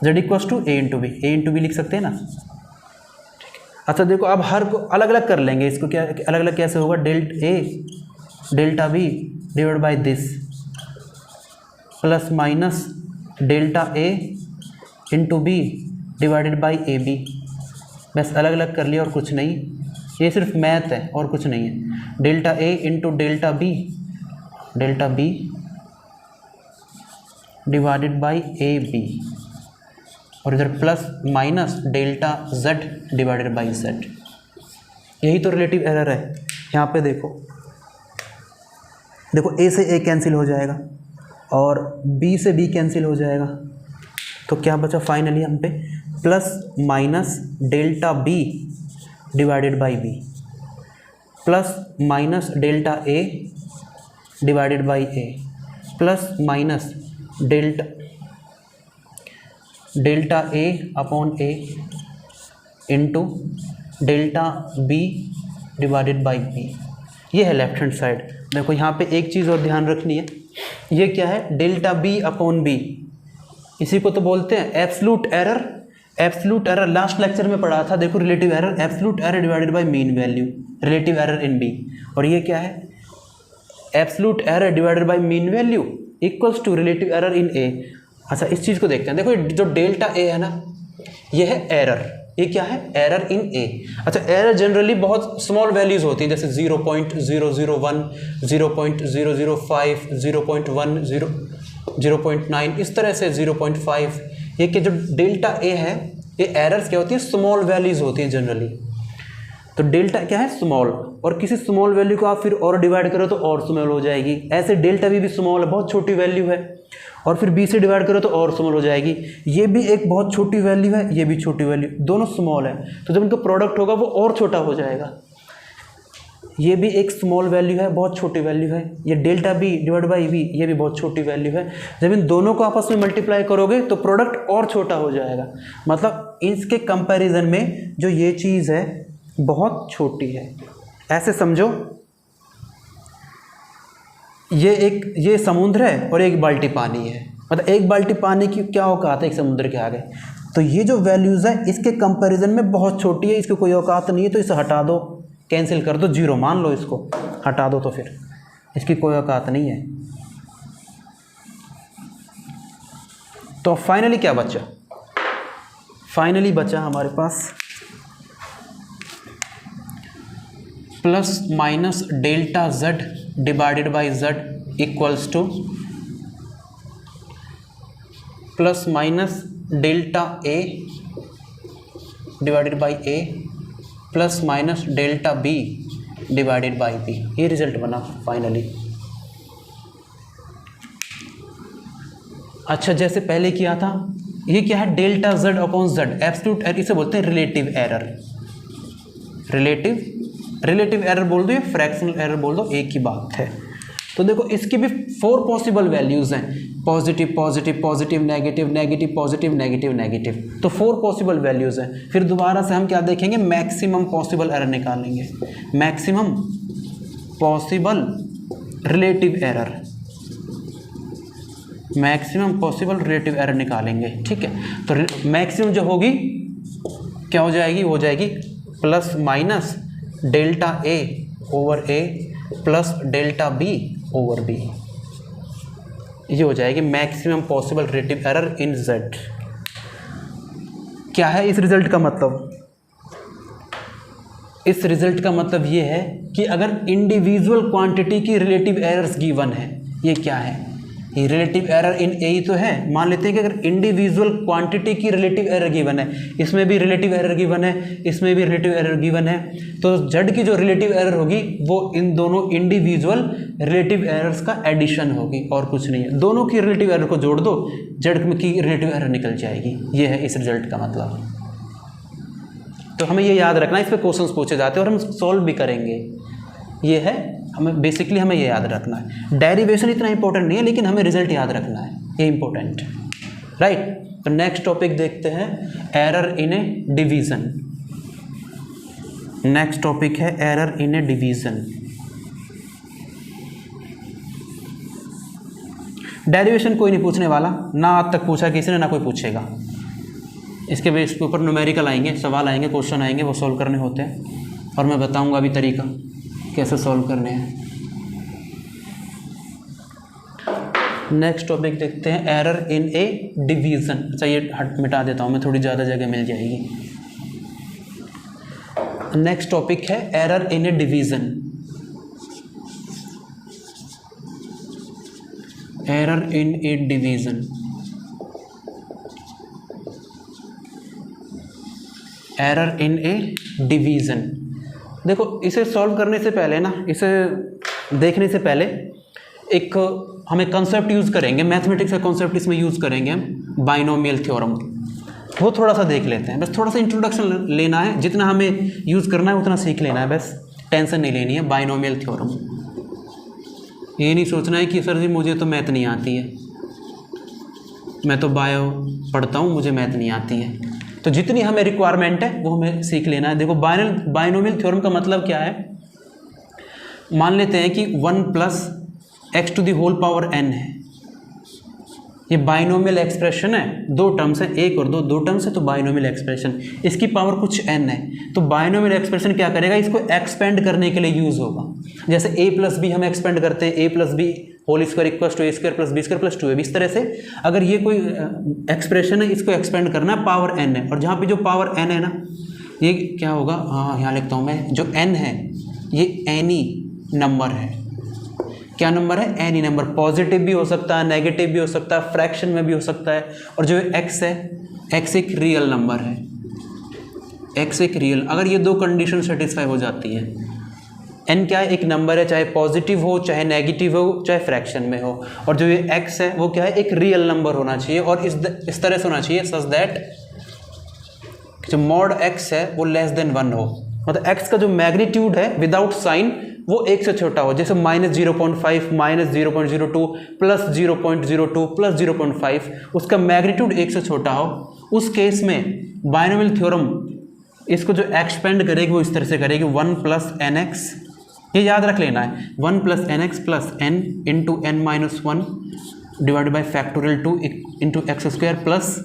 z equals to a into B, a into B लिख सकते हैं ना। ठीक है, अच्छा देखो अब हर को अलग अलग कर लेंगे, इसको क्या अलग अलग कैसे होगा, delta B divide by this plus minus delta a into B divided by A B. बस अलग अलग कर लिया और कुछ नहीं, ये सिर्फ मैथ है और कुछ नहीं है। Delta a into delta B divided by A B, और इधर plus minus delta z divided by z। यही तो रिलेटिव एरर है। यहाँ पे देखो a से a कैंसिल हो जाएगा और b से b कैंसिल हो जाएगा, तो क्या बचा फाइनली हम पे, plus minus delta b divided by b plus minus delta a divided by a plus minus delta a upon a into delta b divided by b। ये है लेफ्ट हैंड साइड। देखो यहाँ पे एक चीज़ और ध्यान रखनी है, ये क्या है, डेल्टा b अपॉन b, इसी को तो बोलते हैं absolute error. Absolute error last lecture में पढ़ा था, देखो relative error, absolute error divided by mean value, relative error in b। और ये क्या है, absolute error divided by mean value equals to relative error in a। अच्छा इस चीज़ को देखते हैं, देखो जो डेल्टा a है ना, ये है एरर, ये क्या है, एरर इन a। अच्छा एरर जनरली बहुत स्मॉल वैल्यूज़ होती हैं, जैसे 0.001, 0.005, 0.10, 0.9, इस तरह से 0.5। ये कि जो डेल्टा a है, ये एरर्स क्या होती है, स्मॉल वैल्यूज़ होती हैं जनरली। तो डेल्टा क्या है, स्मॉल, और किसी स्मॉल वैल्यू को आप फिर और डिवाइड करो तो और स्मॉल हो जाएगी। ऐसे डेल्टा भी स्मॉल है, बहुत छोटी वैल्यू है, और फिर b से डिवाइड करो तो और स्मॉल हो जाएगी। ये भी एक बहुत छोटी वैल्यू है, ये भी छोटी वैल्यू, दोनों स्मॉल है, तो जब इनका प्रोडक्ट होगा वो और छोटा हो जाएगा। ये भी एक स्मॉल वैल्यू है, बहुत छोटी वैल्यू है, ये delta b divide by v, ये भी बहुत छोटी वैल्यू है। जब इन दोनों को आपस में मल्टीप्लाई करोगे तो प्रोडक्ट और छोटा हो जाएगा, मतलब इसके कंपैरिजन में जो ये चीज़ है बहुत छोटी है। ऐसे समझो ये समुद्र है और एक बाल्टी पानी है, मतलब एक बाल्टी पानी की क्या औकात है एक समुद्र के आगे। तो ये जो वैल्यूज़ है इसके कंपैरिजन में बहुत छोटी है, इसकी कोई औकात नहीं है, तो इसे हटा दो, कैंसिल कर दो, जीरो मान लो, इसको हटा दो, तो फिर इसकी कोई औकात नहीं है। तो फाइनली क्या बचा, फाइनली बचा हमारे पास plus minus delta z divided by z equals to plus minus delta a divided by a plus minus delta b divided by b। ये रिजल्ट बना फाइनली। अच्छा, जैसे पहले किया था, ये क्या है, delta z upon z, absolute error, इसे बोलते हैं रिलेटिव एरर। रिलेटिव एरर बोल दो या फ्रैक्शनल एरर बोल दो, एक ही बात है। तो देखो इसकी भी 4 पॉसिबल वैल्यूज़ हैं, positive positive positive negative negative positive negative negative, तो 4 पॉसिबल वैल्यूज़ हैं। फिर दोबारा से हम क्या देखेंगे, मैक्सिमम पॉसिबल एरर निकालेंगे, maximum possible relative error, maximum possible relative error निकालेंगे। ठीक है, तो मैक्सिमम जो होगी क्या हो जाएगी, हो जाएगी plus minus delta A over A plus delta B over B, ये हो जाएगी maximum possible relative error in Z. क्या है इस रिजल्ट का मतलब, इस रिजल्ट का मतलब ये है कि अगर इंडिविजुअल क्वांटिटी की रिलेटिव एरर्स गिवन है, ये क्या है, ये रिलेटिव एरर इन ए ही तो है। मान लेते हैं कि अगर इंडिविजुअल क्वांटिटी की रिलेटिव एरर गिवन है, इसमें भी रिलेटिव एरर गिवन है, इसमें भी रिलेटिव एरर गिवन है, तो जेड की जो रिलेटिव एरर होगी वो इन दोनों इंडिविजुअल रिलेटिव एरर्स का एडिशन होगी और कुछ नहीं है। दोनों की रिलेटिव एरर को जोड़ दो, जेड की रिलेटिव एरर निकल जाएगी। ये है इस रिजल्ट का मतलब। तो हमें ये याद रखना है, इस पर क्वेश्चंस पूछे जाते हैं और हम सॉल्व भी करेंगे। ये है, हमें बेसिकली हमें ये याद रखना है। डेरिवेशन इतना इंपॉर्टेंट नहीं है, लेकिन हमें रिजल्ट याद रखना है, ये इंपॉर्टेंट है, राइट। तो नेक्स्ट टॉपिक देखते हैं, error in a division. Next topic है error in a division. Derivation कोई नहीं पूछने वाला, ना आज तक पूछा किसी ने, ना कोई पूछेगा। इसके बेस के ऊपर न्यूमेरिकल आएंगे, सवाल आएंगे, क्वेश्चन आएंगे, वो सॉल्व करने होते हैं और मैं बताऊंगा अभी तरीका कैसे सॉल्व करने हैं। नेक्स्ट टॉपिक देखते हैं, एरर इन ए डिवीजन। अच्छा ये मिटा देता हूँ मैं, थोड़ी ज़्यादा जगह मिल जाएगी। नेक्स्ट टॉपिक है error in a division. Error in a division, error in a division. देखो इसे सॉल्व करने से पहले ना, इसे देखने से पहले एक हम एक कॉन्सेप्ट यूज़ करेंगे, मैथमेटिक्स का कॉन्सेप्ट इसमें यूज़ करेंगे हम, बाइनोमियल थ्योरम। वो थोड़ा सा देख लेते हैं, बस थोड़ा सा इंट्रोडक्शन लेना है, जितना हमें यूज़ करना है उतना सीख लेना है, बस टेंशन नहीं लेनी है। बाइनोमियल थ्योरम, ये नहीं सोचना है कि सर जी मुझे तो मैथ नहीं आती है, मैं तो बायो पढ़ता हूँ, मुझे मैथ नहीं आती है। तो जितनी हमें रिक्वायरमेंट है वो हमें सीख लेना है। देखो बाइनोमियल थ्योरम का मतलब क्या है, मान लेते हैं कि 1 plus X to the whole power n है, ये बाइनोमियल एक्सप्रेशन है, 2 टर्म्स है, 1 और 2, 2 टर्म्स है, तो बाइनोमियल एक्सप्रेशन, इसकी पावर कुछ n है। तो बाइनोमियल एक्सप्रेशन क्या करेगा, इसको एक्सपेंड करने के लिए यूज़ होगा। जैसे a प्लस बी हम एक्सपेंड करते हैं, a plus B whole square equals to A square plus B square plus 2ab। इस तरह से अगर ये कोई एक्सप्रेशन है, इसको एक्सपेंड करना है, पावर n है, और जहाँ पे जो पावर n है ना, ये क्या होगा, हाँ यहाँ लिखता हूँ मैं, जो n है ये एनी नंबर है। क्या नंबर है, एनी नंबर। पॉजिटिव भी हो सकता है, नेगेटिव भी हो सकता है, फ्रैक्शन में भी हो सकता है। और जो x है, x एक रियल नंबर है, x एक रियल, अगर ये 2 कंडीशन सेटिस्फाई हो जाती है, n क्या है, एक नंबर है, चाहे पॉजिटिव हो, चाहे नेगेटिव हो, चाहे फ्रैक्शन में हो, और जो ये x है वो क्या है, एक रियल नंबर होना चाहिए, और इस तरह से होना चाहिए सच दैट जो मॉड x है वो लेस देन 1 हो। मतलब x का जो मैग्नीट्यूड है विदाउट साइन वो 1 से छोटा हो, जैसे -0.5 -0.02 प्लस 0.02 प्लस 0.5, उसका मैग्नीट्यूड 1 से छोटा हो। उस केस में बाइनोमियल थ्योरम इसको जो एक्सपेंड करेगी वो इस तरह से करेगी, 1 प्लस nx, ये याद रख लेना है, 1 plus nx plus n into n minus 1 divided by factorial 2 into x square plus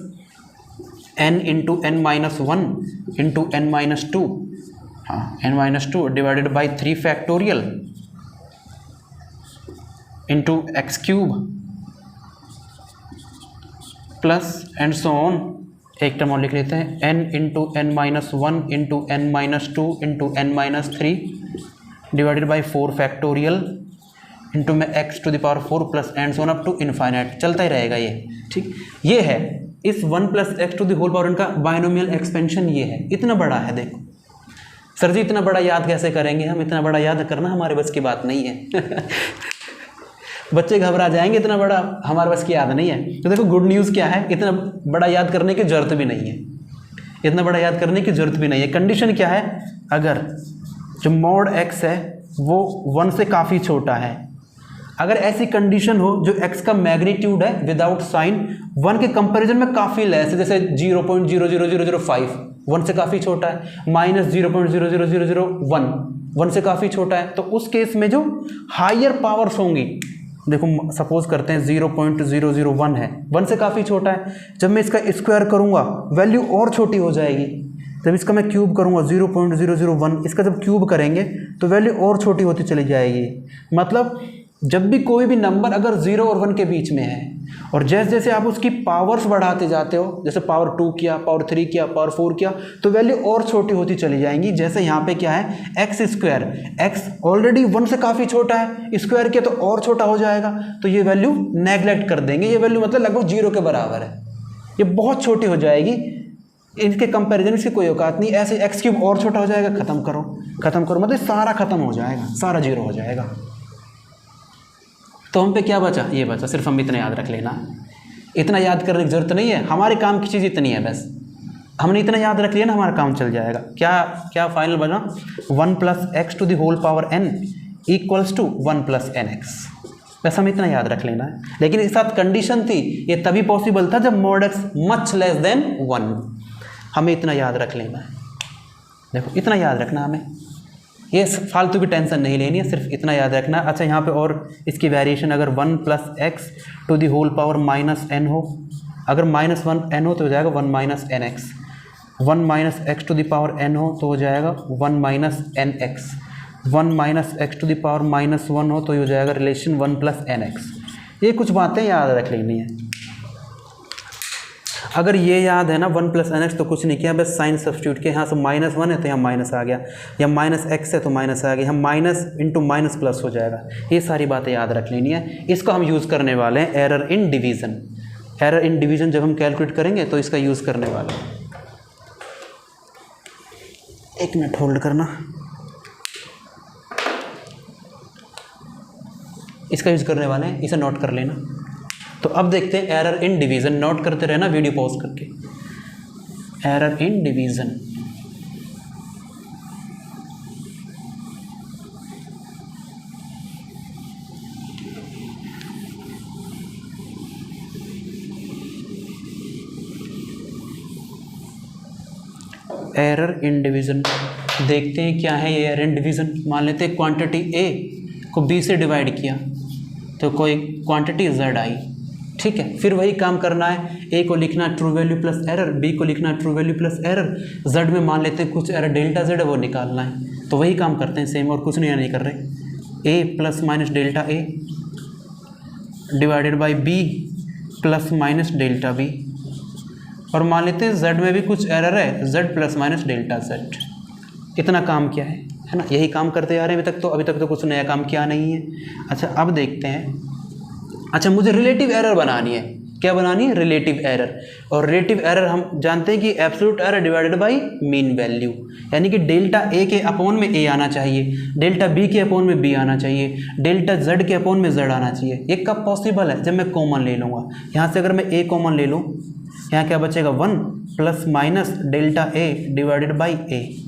n into n minus 1 into n minus 2, हाँ n minus 2 divided by 3 factorial into x cube plus and so on. एक term और लिख लेते हैं, n into n minus 1 into n minus 2 into n minus 3 divided by 4 factorial into में x to the power 4 plus and so on up to infinite, चलता ही रहेगा ये। ठीक, ये है इस 1 plus X to the whole power का बाइनोमियल एक्सपेंशन, ये है, इतना बड़ा है। देखो सर जी इतना बड़ा याद कैसे करेंगे हम, इतना बड़ा याद करना हमारे बस की बात नहीं है। बच्चे घबरा जाएंगे, इतना बड़ा हमारे पास की याद नहीं है। तो देखो गुड न्यूज़ क्या है, इतना बड़ा याद करने की जरूरत भी नहीं है, इतना बड़ा याद करने की जरूरत भी नहीं है। कंडीशन क्या है, अगर जो मॉड x है वो 1 से काफ़ी छोटा है, अगर ऐसी कंडीशन हो जो x का मैग्नीट्यूड है विदाउट साइन 1 के कंपैरिजन में काफ़ी लेस है, जैसे 0.00005 1 से काफ़ी छोटा है, -0.00001 1 से काफ़ी छोटा है, तो उस केस में जो हायर पावर्स होंगी, देखो सपोज करते हैं 0.001 है, 1 से काफ़ी छोटा है, जब मैं इसका स्क्वायर करूँगा वैल्यू और छोटी हो जाएगी, जब इसका मैं क्यूब करूँगा 0.001, इसका जब क्यूब करेंगे तो वैल्यू और छोटी होती चली जाएगी। मतलब जब भी कोई भी नंबर अगर 0 और 1 के बीच में है और जैसे जैसे आप उसकी पावर्स बढ़ाते जाते हो, जैसे पावर 2 किया, पावर 3 किया, पावर 4 किया, तो वैल्यू और छोटी होती चली जाएंगी। जैसे यहाँ पे क्या है, एक्स स्क्वायर, एक्स ऑलरेडी 1 से काफ़ी छोटा है, स्क्वायर किया तो और छोटा हो जाएगा, तो ये वैल्यू नेगलेक्ट कर देंगे, ये वैल्यू मतलब लगभग 0 के बराबर है, ये बहुत छोटी हो जाएगी, इनके कंपैरिजन इसकी कोई औकात नहीं। ऐसे एक्स क्यूब और छोटा हो जाएगा, खत्म करो मतलब सारा खत्म हो जाएगा, सारा 0 हो जाएगा। तो हम पे क्या बचा, ये बचा, सिर्फ हम इतना याद रख लेना, इतना याद करने की जरूरत नहीं है, हमारे काम की चीज़ इतनी है, बस हमने इतना याद रख लिया ना, हमारा काम चल जाएगा। क्या क्या फाइनल बना, 1 + x to the whole power n equals to 1 + nx, बस हम इतना याद रख लेना है। लेकिन इस साथ कंडीशन थी, ये तभी पॉसिबल था जब mod x much less than 1, हमें इतना याद रख लेना है। देखो इतना याद रखना, हमें ये फालतू की टेंशन नहीं लेनी है, सिर्फ इतना याद रखना है। अच्छा यहाँ पे और इसकी वेरिएशन, अगर 1 + x to the whole power -n हो, अगर -1n हो तो हो जाएगा 1 - nx, 1 - x to the power n हो तो हो जाएगा 1 - nx, 1 - x to the power -1 हो तो ये हो जाएगा रिलेशन 1 + nx। ये कुछ बातें याद रख लेनी है। अगर ये याद है ना 1 + nx, तो कुछ नहीं किया, बस साइन सब्स्टिट्यूट किया, यहाँ से -1 है तो यहाँ माइनस आ गया, या -x है तो माइनस आ गया, यहाँ माइनस इंटू माइनस प्लस हो जाएगा। ये सारी बातें याद रख लेनी है। इसको हम यूज़ करने वाले हैं एरर इन डिवीज़न। एरर इन डिवीज़न जब हम कैलकुलेट करेंगे तो इसका यूज़ करने वाले हैं। 1 मिनट होल्ड करना, इसका यूज़ करने वाले हैं, इसे नोट कर लेना। तो अब देखते हैं एरर इन डिवीज़न, नोट करते रहना वीडियो पॉज करके। Error in division, error in division देखते हैं क्या है ये एरर इन डिवीज़न। मान लेते हैं क्वांटिटी ए को बी से डिवाइड किया तो कोई क्वांटिटी z आई, ठीक है। फिर वही काम करना है, ए को लिखना true value plus error, B को लिखना true value plus error, z में मान लेते हैं कुछ एरर डेल्टा z है वो निकालना है। तो वही काम करते हैं सेम, और कुछ नहीं कर रहे। A plus minus delta A divided by B plus minus delta B, और मान लेते हैं z में भी कुछ एरर है, z plus minus delta z। इतना काम क्या है ना, यही काम करते आ रहे हैं अभी तक तो कुछ नया काम किया नहीं है। अच्छा अब देखते हैं, अच्छा मुझे रिलेटिव एरर बनानी है। क्या बनानी है, रिलेटिव एरर। और रिलेटिव एरर हम जानते हैं कि absolute error divided by mean value, यानी कि डेल्टा ए के अपोन में ए आना चाहिए, डेल्टा बी के अपोन में बी आना चाहिए, डेल्टा जेड के अपोन में जेड आना चाहिए। ये कब पॉसिबल है, जब मैं कॉमन ले लूँगा। यहाँ से अगर मैं ए कॉमन ले लूँ, यहाँ क्या बचेगा 1 plus minus delta A divided by A,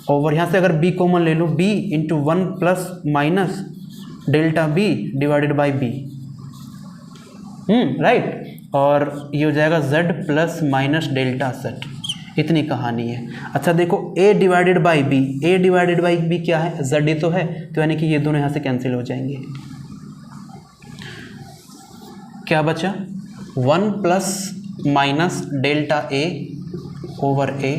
और यहाँ से अगर b कॉमन ले लो, b into 1 plus minus delta b divided by b, right. और ये हो जाएगा z plus minus delta z। इतनी कहानी है। अच्छा देखो a divided by b, a divided by b क्या है, z ही तो है, तो यानी कि ये दोनों यहाँ से कैंसिल हो जाएंगे। क्या बचा 1 plus minus delta a over a,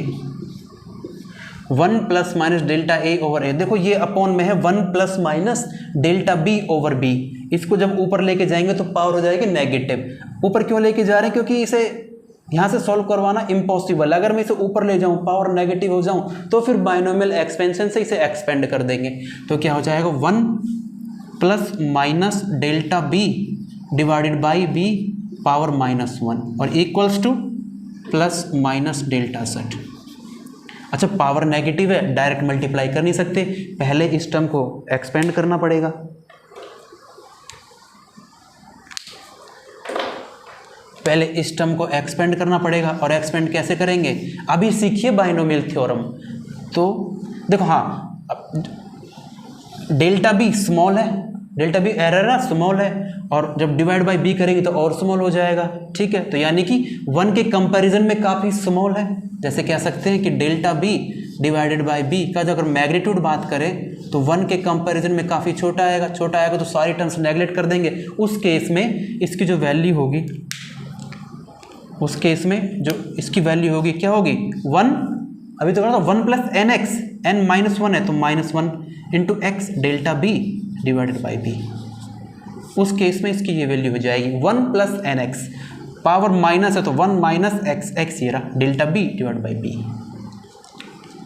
1 plus minus delta A over A. देखो ये अपॉन में है 1 plus minus delta B over B. इसको जब ऊपर लेके जाएंगे तो पावर हो जाएगी नेगेटिव। ऊपर क्यों लेके जा रहे हैं, क्योंकि इसे यहाँ से सॉल्व करवाना इम्पॉसिबल। अगर मैं इसे ऊपर ले जाऊँ, पावर नेगेटिव हो जाऊँ, तो फिर बाइनोमियल एक्सपेंशन से इसे एक्सपेंड कर देंगे। तो क्या हो जाएगा 1 plus minus delta B divided by B power -1 और equals to plus minus delta Z. अच्छा पावर नेगेटिव है, डायरेक्ट मल्टीप्लाई कर नहीं सकते, पहले इस टर्म को एक्सपेंड करना पड़ेगा। पहले इस टर्म को एक्सपेंड करना पड़ेगा, और एक्सपेंड कैसे करेंगे अभी सीखिए बाइनोमियल थ्योरम। तो देखो हाँ, डेल्टा बी स्मॉल है, डेल्टा बी एरर है स्मॉल है, और जब डिवाइड बाय बी करेंगे तो और स्मॉल हो जाएगा, ठीक है। तो यानी कि 1 के कंपैरिजन में काफ़ी स्मॉल है। जैसे कह सकते हैं कि delta B divided by B का जो अगर मैग्नीट्यूड बात करें तो 1 के कंपैरिजन में काफ़ी छोटा आएगा, छोटा आएगा तो सारी टर्म्स नेगलेक्ट कर देंगे। उस केस में इसकी जो वैल्यू होगी, उस केस में जो इसकी वैल्यू होगी क्या होगी 1, अभी तो 1 प्लस एन एक्स, एन -1 है तो -1 into X delta B divided by B. उस केस में इसकी ये वैल्यू हो जाएगी 1 plus N X, power minus है तो 1 माइनस एक्स, एक्स ये रहा delta B divide by B.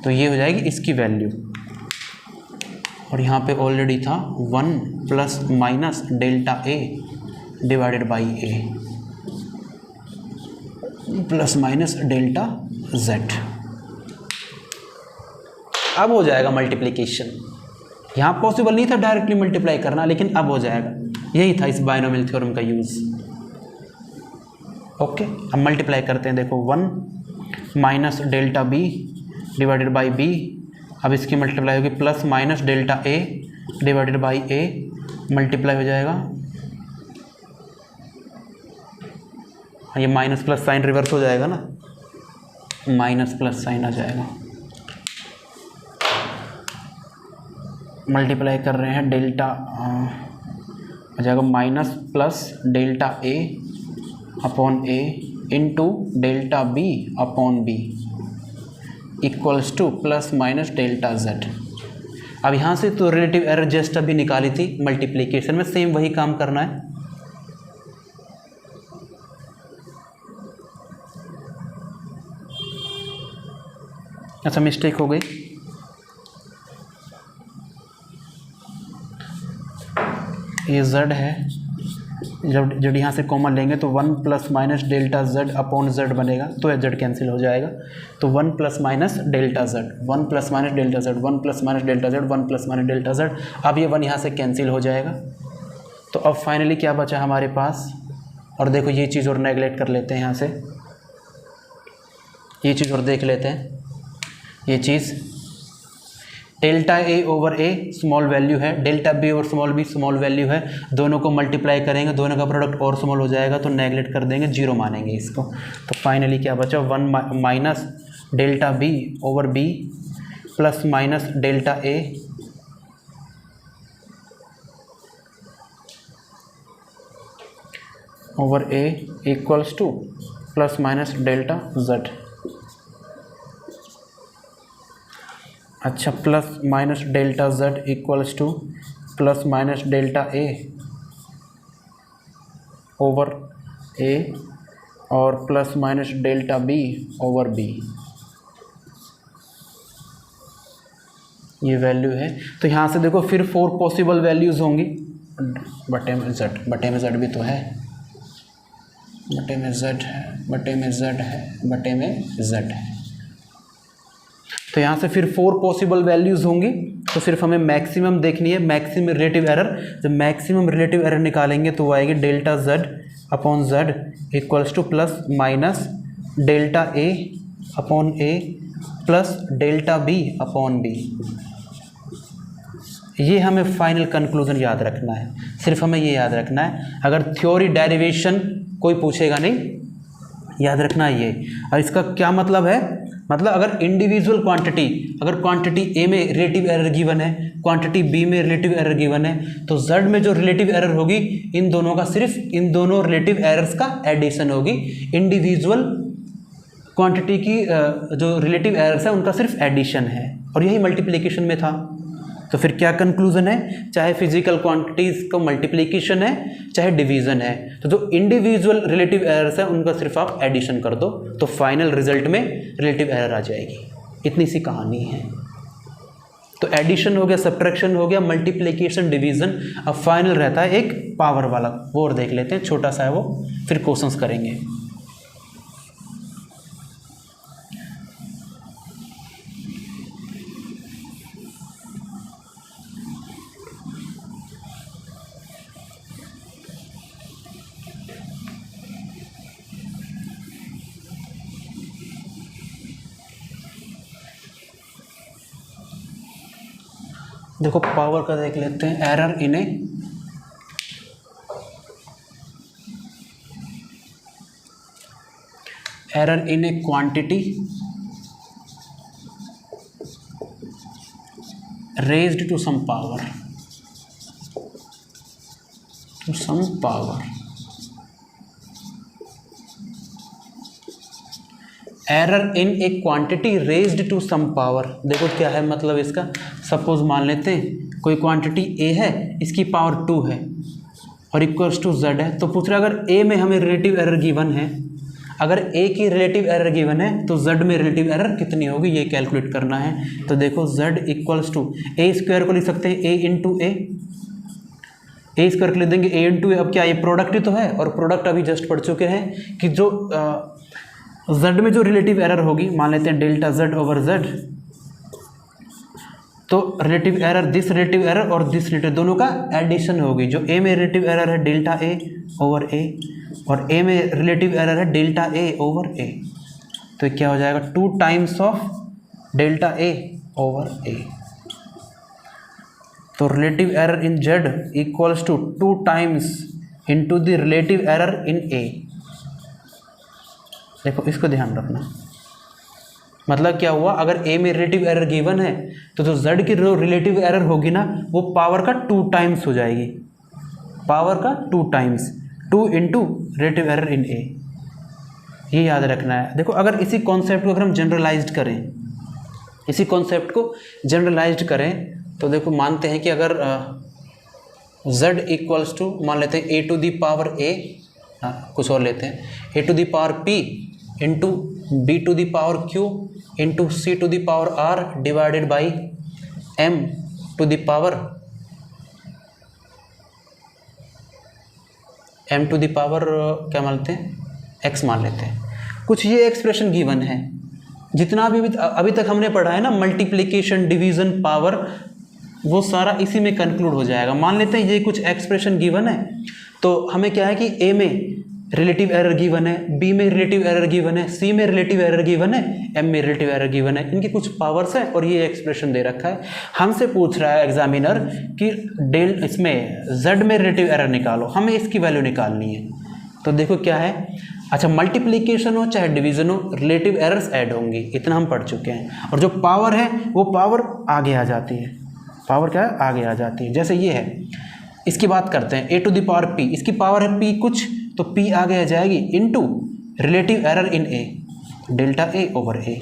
तो ये हो जाएगी इसकी वैल्यू, और यहाँ पे ऑलरेडी था 1 plus minus delta A divided by A plus minus delta Z. अब हो जाएगा मल्टीप्लिकेशन। यहाँ पॉसिबल नहीं था डायरेक्टली मल्टीप्लाई करना, लेकिन अब हो जाएगा। यही था इस बाइनोमियल थ्योरम का यूज़। ओके, अब मल्टीप्लाई करते हैं। देखो 1 minus delta B divided by B, अब इसकी मल्टीप्लाई होगी plus minus delta A divided by A, multiply हो जाएगा। ये माइनस प्लस साइन रिवर्स हो जाएगा ना, माइनस प्लस साइन आ जाएगा। मल्टीप्लाई कर रहे हैं, डेल्टा आ जाएगा minus plus delta A upon A into delta B upon B equals to plus minus delta Z. अब यहाँ से तो रिलेटिव एरर जस्ट अभी निकाली थी मल्टीप्लिकेशन में, सेम वही काम करना है। अच्छा, मिस्टेक हो गई। ये z है, जब यहाँ से कॉमन लेंगे तो 1 plus minus delta z upon z बनेगा, तो ये z कैंसिल हो जाएगा। तो 1 plus minus delta z, 1 plus minus delta z, 1 plus minus delta z, 1 plus minus delta z। अब ये 1 यहाँ से कैंसिल हो जाएगा। तो अब फाइनली क्या बचा हमारे पास, और देखो ये चीज़ और नेगलेक्ट कर लेते हैं यहाँ से, ये चीज़ और देख लेते हैं। ये चीज़ delta A over A small value है, delta B over small B small value है, दोनों को मल्टीप्लाई करेंगे, दोनों का प्रोडक्ट और स्मॉल हो जाएगा, तो नेगलेक्ट कर देंगे, जीरो मानेंगे इसको। तो फाइनली क्या बचा 1 minus delta B over B plus minus delta A over A equals to plus minus delta Z. अच्छा, plus minus delta Z equals to plus minus delta A over A और plus minus delta B over B, ये value है। तो यहाँ से देखो फिर 4 possible values होंगी, बटे में जेड भी तो है, बटे में जेड है, बटे में जेड है, बटे में जेड है। तो यहाँ से फिर 4 पॉसिबल वैल्यूज़ होंगी, तो सिर्फ हमें मैक्सिमम देखनी है, मैक्सिमम रिलेटिव एरर। जब मैक्सिमम रिलेटिव एरर निकालेंगे तो वो आएगी delta Z upon Z equals to plus minus delta A upon A plus delta B upon B. ये हमें फाइनल कंक्लूजन याद रखना है, सिर्फ हमें ये याद रखना है। अगर थ्योरी डेरिवेशन कोई पूछेगा नहीं, याद रखना ये। और इसका क्या मतलब है, मतलब अगर इंडिविजुअल क्वांटिटी, अगर क्वांटिटी ए में रिलेटिव एरर गिवन है, क्वांटिटी बी में रिलेटिव एरर गिवन है, तो जेड में जो रिलेटिव एरर होगी इन दोनों का सिर्फ इन दोनों रिलेटिव एरर्स का एडिशन होगी। इंडिविजुअल क्वांटिटी की जो रिलेटिव एरर्स है उनका सिर्फ एडिशन है, और यही मल्टीप्लिकेशन में था। तो फिर क्या कंक्लूजन है, चाहे फिजिकल क्वांटिटीज़ का मल्टीप्लिकेशन है चाहे डिवीज़न है, तो जो इंडिविजुअल रिलेटिव एरर्स है उनका सिर्फ आप एडिशन कर दो, तो फाइनल रिजल्ट में रिलेटिव एरर आ जाएगी। इतनी सी कहानी है। तो एडिशन हो गया, सब्ट्रैक्शन हो गया, मल्टीप्लिकेशन, डिवीज़न। अब फाइनल रहता है एक पावर वाला, वो और देख लेते हैं, छोटा सा है वो, फिर क्वेश्चंस करेंगे। देखो पावर का देख लेते हैं, error in a quantity raised to some power, error in a quantity raised to some power. देखो क्या है मतलब इसका, सपोज मान लेते हैं कोई क्वांटिटी ए है, इसकी पावर 2 है और इक्वल्स टू जेड है। तो पूछ रहा है अगर ए में हमें रिलेटिव एरर गिवन है, अगर ए की रिलेटिव एरर गिवन है तो जेड में रिलेटिव एरर कितनी होगी ये कैलकुलेट करना है। तो देखो Z equals to A square को लिख सकते हैं ए इंटू ए स्क्वायर को लिख देंगे ए इंटू ए। अब क्या ये प्रोडक्ट ही तो है, और प्रोडक्ट अभी जस्ट पढ़ चुके हैं कि जो जेड में जो रिलेटिव एरर होगी, मान लेते हैं डेल्टा जेड ओवर जेड, तो relative error, this relative error और दिस रिलेटिव दोनों का एडिशन होगी। जो ए में रिलेटिव एरर है डेल्टा ए ओवर ए, और ए में रिलेटिव एरर है डेल्टा ए ओवर ए, तो क्या हो जाएगा 2 times of delta A over A. तो relative error in Z equals to 2 times into the relative error in A. देखो इसको ध्यान रखना, मतलब क्या हुआ, अगर ए में रिलेटिव एरर गिवन है तो जो जेड की जो रिलेटिव एरर होगी ना वो पावर का 2 टाइम्स हो जाएगी, पावर का 2 times, 2 into relative error in A, ये याद रखना है। देखो अगर इसी कॉन्सेप्ट को अगर हम जनरलाइज्ड करें, इसी कॉन्सेप्ट को जनरलाइज्ड करें तो देखो मानते हैं कि अगर z इक्वल्स टू, मान लेते हैं a to the power a, कुछ और लेते हैं, a to the power p into b to the power q into c to the power r divided by m to the power क्या मानते हैं x मान लेते हैं। कुछ ये एक्सप्रेशन गिवन है, जितना भी अभी तक हमने पढ़ा है ना, मल्टीप्लिकेशन, डिवीजन, पावर, वो सारा इसी में कंक्लूड हो जाएगा। मान लेते हैं ये कुछ एक्सप्रेशन गिवन है, तो हमें क्या है कि ए में रिलेटिव एरर गिवन है, बी में रिलेटिव एरर गिवन है, सी में रिलेटिव एरर गिवन है, एम में रिलेटिव एरर गिवन है, इनकी कुछ पावर्स है और ये एक्सप्रेशन दे रखा है। हमसे पूछ रहा है एग्जामिनर कि इसमें जेड में रिलेटिव एरर निकालो, हमें इसकी वैल्यू निकालनी है। तो देखो क्या है, अच्छा मल्टीप्लिकेशन हो चाहे डिवीजन हो, रिलेटिव एरर्स ऐड होंगी, इतना हम पढ़ चुके हैं। और जो पावर है वो पावर आगे आ जाती है, पावर क्या है, आगे आ जाती है। जैसे ये है, इसकी बात करते हैं, a to the power p, इसकी पावर है p कुछ, तो p आगे आ जाएगी into relative error in a, delta a over a।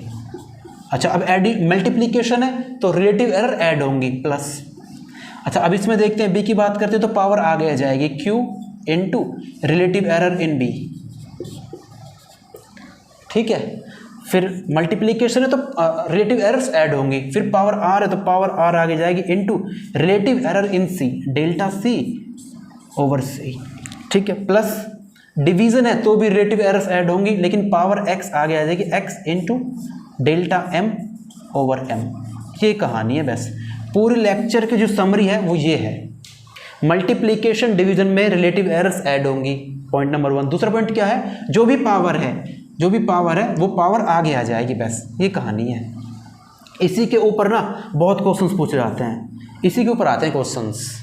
अच्छा अब मल्टीप्लिकेशन है तो रिलेटिव एरर ऐड होंगी प्लस। अच्छा अब इसमें देखते हैं b की बात करते हैं तो पावर आगे आ जाएगी q into relative error in b, ठीक है। फिर मल्टीप्लिकेशन है तो रिलेटिव एरर्स ऐड होंगी, फिर पावर r है तो पावर r आगे जाएगी इनटू रिलेटिव एरर इन c, delta c over c, ठीक है। प्लस डिवीजन है तो भी रिलेटिव एरर्स ऐड होंगी, लेकिन पावर x आगे आ जाएगी, x into delta m over m। ये कहानी है बस, पूरे लेक्चर की जो समरी है वो ये है, मल्टीप्लिकेशन डिवीजन में रिलेटिव एरर्स ऐड होंगी, पॉइंट नंबर 1। दूसरा पॉइंट क्या है, जो भी पावर है वो पावर आगे आ जाएगी, बस ये कहानी है। इसी के ऊपर ना बहुत क्वेश्चंस पूछे जाते हैं, इसी के ऊपर आते हैं क्वेश्चंस,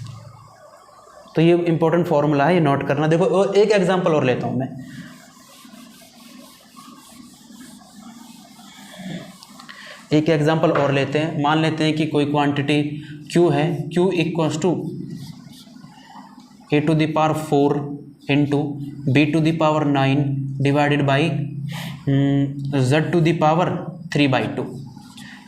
तो ये इंपॉर्टेंट फॉर्मूला है, ये नोट करना। देखो एक एग्जांपल और लेता हूं मैं, एक एग्जांपल और लेते हैं। मान लेते हैं कि कोई क्वांटिटी Q है, Q equals to a to the power 4 into b to the power 9 divided by z to the power 3/2।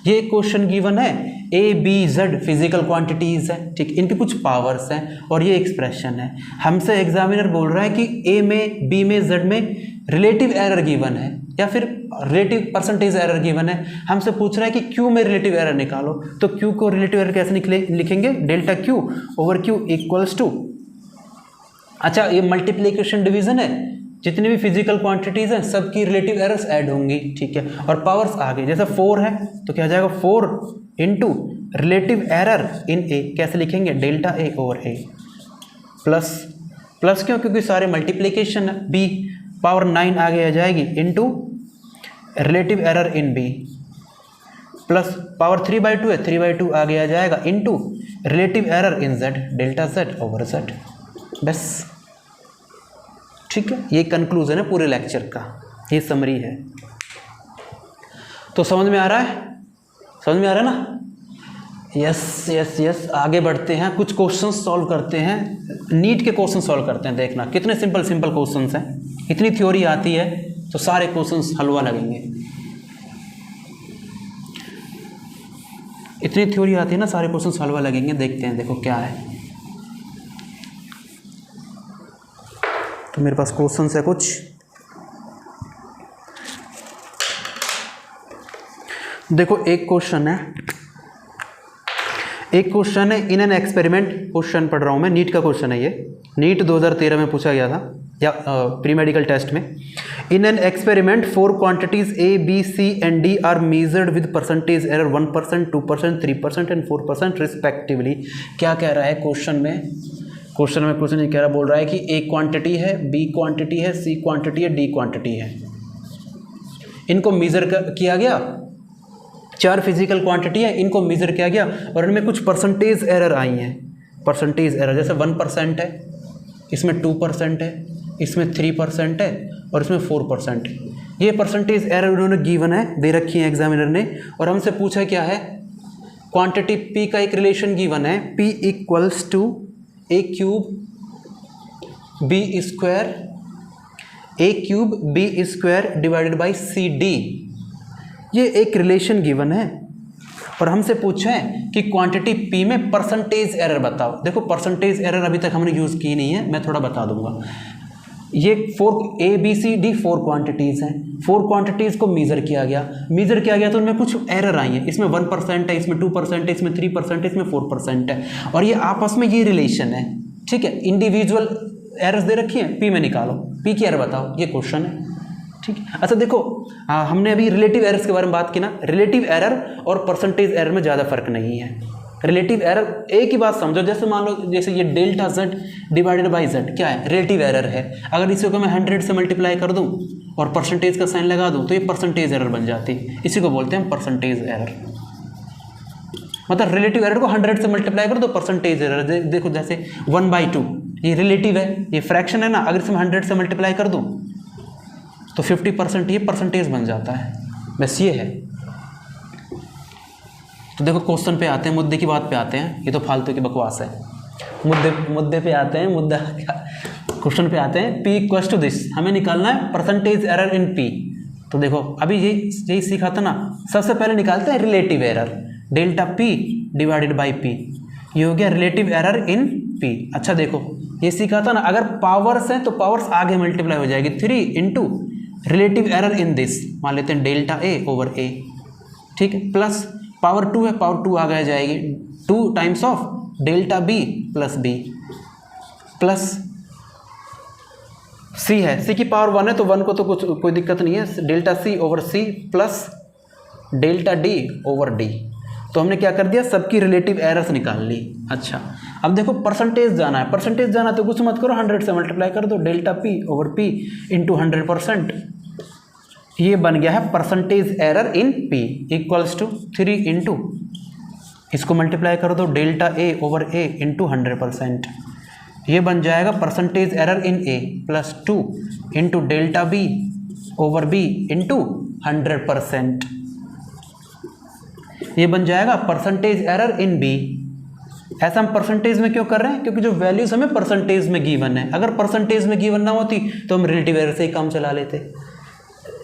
ये क्वेश्चन गिवन है, A B Z physical quantities है, ठीक, इनके कुछ पावर्स हैं और ये एक्सप्रेशन है। हमसे एग्जामिनर बोल रहा है कि ए में, बी में, जेड में रिलेटिव एरर गिवन है या फिर रिलेटिव परसेंटेज एरर गिवन है। हमसे पूछ रहा है कि क्यू में रिलेटिव एरर निकालो, तो क्यू को रिलेटिव एरर कैसे लिखेंगे, delta Q over Q equals to, अच्छा ये मल्टीप्लिकेशन डिवीजन है, जितनी भी फिजिकल क्वांटिटीज़ हैं सबकी रिलेटिव एरर्स ऐड होंगी, ठीक है। और पावर्स आगे, जैसे 4 है तो क्या हो जाएगा 4 इंटू रिलेटिव एरर इन ए, कैसे लिखेंगे, delta A over A. Plus क्यों, क्योंकि सारे मल्टीप्लिकेशन है, बी पावर 9 आगे आ जाएगी into relative error in B, plus power 3/2 है, 3/2 आगे आ जाएगा into relative error in z, delta z over z। बस ठीक है, ये कंक्लूजन है पूरे लेक्चर का, ये समरी है। तो समझ में आ रहा है, समझ में आ रहा है ना? Yes yes yes. आगे बढ़ते हैं, कुछ क्वेश्चंस सॉल्व करते हैं, नीट के क्वेश्चन सॉल्व करते हैं। देखना कितने सिंपल सिंपल क्वेश्चंस हैं। इतनी थ्योरी आती है तो सारे क्वेश्चंस हलवा लगेंगे। इतनी थ्योरी आती है ना, सारे क्वेश्चंस हलवा लगेंगे। देखते हैं, देखो क्या है। तो मेरे पास क्वेश्चंस है कुछ। देखो एक क्वेश्चन है, इन एन एक्सपेरिमेंट, क्वेश्चन पढ़ रहा हूँ मैं, नीट का क्वेश्चन है ये, नीट 2013 में पूछा गया था या प्री मेडिकल टेस्ट में। In an experiment 4 quantities A, B, C and D are measured with percentage error 1%, 2%, 3% and 4% respectively. क्या कह रहा है क्वेश्चन में? क्वेश्चन में कुछ नहीं कह रहा, बोल रहा है कि A क्वांटिटी है, B क्वांटिटी है, C क्वांटिटी है, D क्वांटिटी है। इनको मेजर किया गया, 4 फिजिकल क्वांटिटी है, इनको मेजर किया गया और इनमें कुछ परसेंटेज एरर आई हैं। परसेंटेज एरर जैसे 1% है, इसमें 2% है, इसमें 3% है और इसमें 4% है। ये परसेंटेज एरर उन्होंने गिवन है, दे रखी है एग्जामिनर ने, और हमसे पूछा क्या है, क्वांटिटी P का एक रिलेशन गिवन है, P equals to A cube B square divided by CD। ये एक रिलेशन गिवन है और हमसे पूछा है कि क्वांटिटी P में परसेंटेज एरर बताओ। देखो परसेंटेज एरर अभी तक हमने यूज़ की नहीं है, मैं थोड़ा बता दूंगा। ये 4 A B C D 4 quantities हैं, 4 क्वांटिटीज़ को मेज़र किया गया तो उनमें कुछ एरर आई है। इसमें 1% है, इसमें 2% है, इसमें 3% है, इसमें 4% है, और ये आपस में ये रिलेशन है। ठीक है, इंडिविजुअल एरर्स दे रखी है, P में निकालो, P की एरर बताओ, ये क्वेश्चन है। ठीक है, अच्छा देखो हमने अभी रिलेटिव एरर्स के बारे में बात की ना। रिलेटिव एरर और परसेंटेज एरर में ज़्यादा फर्क नहीं है। रिलेटिव एरर एक ही बात समझो, जैसे मान लो जैसे ये delta z divided by z क्या है, रिलेटिव एरर है। अगर इसी को मैं 100 से मल्टीप्लाई कर दूं और परसेंटेज का साइन लगा दूं तो ये परसेंटेज एरर बन जाती है। इसी को बोलते हैं परसेंटेज एरर। मतलब रिलेटिव एरर को 100 से मल्टीप्लाई कर दो, परसेंटेज एरर। देखो जैसे 1/2 ये रिलेटिव है, ये फ्रैक्शन है ना, अगर इसमें 100 से मल्टीप्लाई कर दूं तो 50% ये परसेंटेज बन जाता है। बस ये है। तो देखो क्वेश्चन पे आते हैं, मुद्दे की बात पे आते हैं। ये तो फालतू की बकवास है। मुद्दे पे आते हैं, मुद्दा क्वेश्चन पे आते हैं। P इक्वल्स टू दिस, हमें निकालना है परसेंटेज एरर इन P। तो देखो अभी यही सीखा था ना। सबसे पहले निकालते हैं relative error, delta P divided by P। ये हो गया रिलेटिव एरर इन P। अच्छा देखो ये सीखा था ना, अगर पावर्स हैं तो पावर्स आगे मल्टीप्लाई हो जाएगी, 3 into relative error in this, मान लेते हैं डेल्टा A ओवर A। ठीक है, प्लस पावर 2 है, पावर 2 आ गया जाएगी, 2 times of delta B plus B, plus C है, C की पावर 1 है तो 1 को तो कोई दिक्कत नहीं है, delta C over C plus delta D over D। तो हमने क्या कर दिया, सबकी रिलेटिव एरर्स निकाल ली। अच्छा अब देखो परसेंटेज जाना है, परसेंटेज जाना तो कुछ मत करो, 100 से मल्टीप्लाई कर दो, delta P over P into 100%। ये बन गया है percentage error in P equals to 3 into, इसको मल्टीप्लाई कर दो, delta A over A into 100%। ये बन जाएगा percentage error in A plus 2 into delta B over B into 100%। ये बन जाएगा परसेंटेज एरर इन B। ऐसा हम परसेंटेज में क्यों कर रहे हैं, क्योंकि जो वैल्यूज हमें परसेंटेज में गिवन है। अगर परसेंटेज में गिवन ना होती तो हम रिलेटिव एरर से ही काम चला लेते।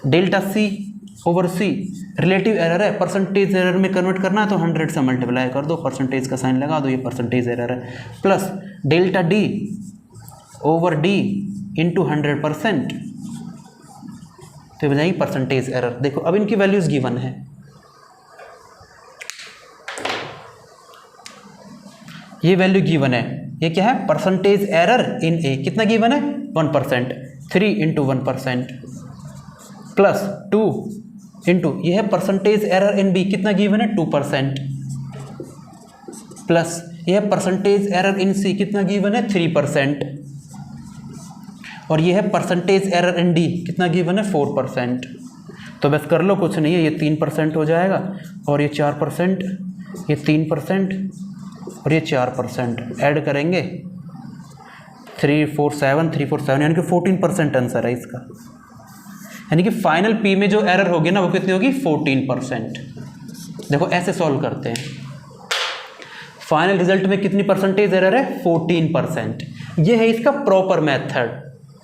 Delta C over C relative error है, परसेंटेज एरर में कन्वर्ट करना है तो 100 से मल्टीप्लाई कर दो, परसेंटेज का साइन लगा दो, ये परसेंटेज एरर है, plus delta D over D into 100%। तो ये बजाएगी परसेंटेज एरर। देखो अब इनकी वैल्यूज गिवन है, ये वैल्यू गिवन है। ये क्या है, परसेंटेज एरर इन A कितना गिवन है, 1%, 3 इंटू 1% प्लस 2 इंटू, ये है परसेंटेज एरर इन B कितना गिवन है, 2%, प्लस ये है परसेंटेज एरर इन C कितना गिवन है, 3%, और ये है परसेंटेज एरर इन D कितना गिवन है, 4%। तो बस कर लो, कुछ नहीं है, ये 3% हो जाएगा और ये 4%, ये 3% और ये 4% ऐड करेंगे 347 यानी कि 14% आंसर है इसका। यानी कि फाइनल पी में जो एरर होगी ना वो कितनी होगी 14%। देखो ऐसे सॉल्व करते हैं, फाइनल रिजल्ट में कितनी परसेंटेज एरर है 14%। ये है इसका प्रॉपर मेथड,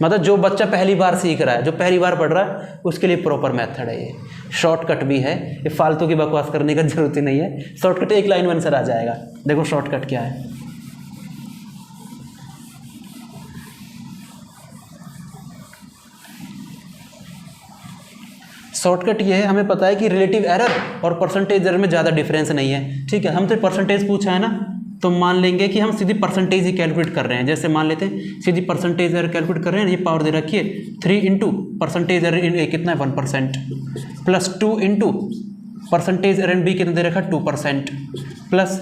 मतलब जो बच्चा पहली बार सीख रहा है, जो पहली बार पढ़ रहा है उसके लिए प्रॉपर मेथड है ये। शॉर्टकट भी है, ये फालतू की बकवास करने का जरूरत ही नहीं है, शॉर्टकट एक लाइन में आंसर आ जाएगा। देखो शॉर्टकट क्या है, शॉर्टकट ये है, हमें पता है कि रिलेटिव एरर और परसेंटेज एरर में ज़्यादा डिफरेंस नहीं है, ठीक है। हमसे परसेंटेज पूछा है ना, तो मान लेंगे कि हम सीधी परसेंटेज ही कैलकुलेट कर रहे हैं। जैसे मान लेते हैं सीधी परसेंटेज एरर कैलकुलेट कर रहे हैं, ये पावर दे रखी है 3 into percentage error in A कितना है 1% plus 2 into percentage error in B कितना दे रखा है 2% plus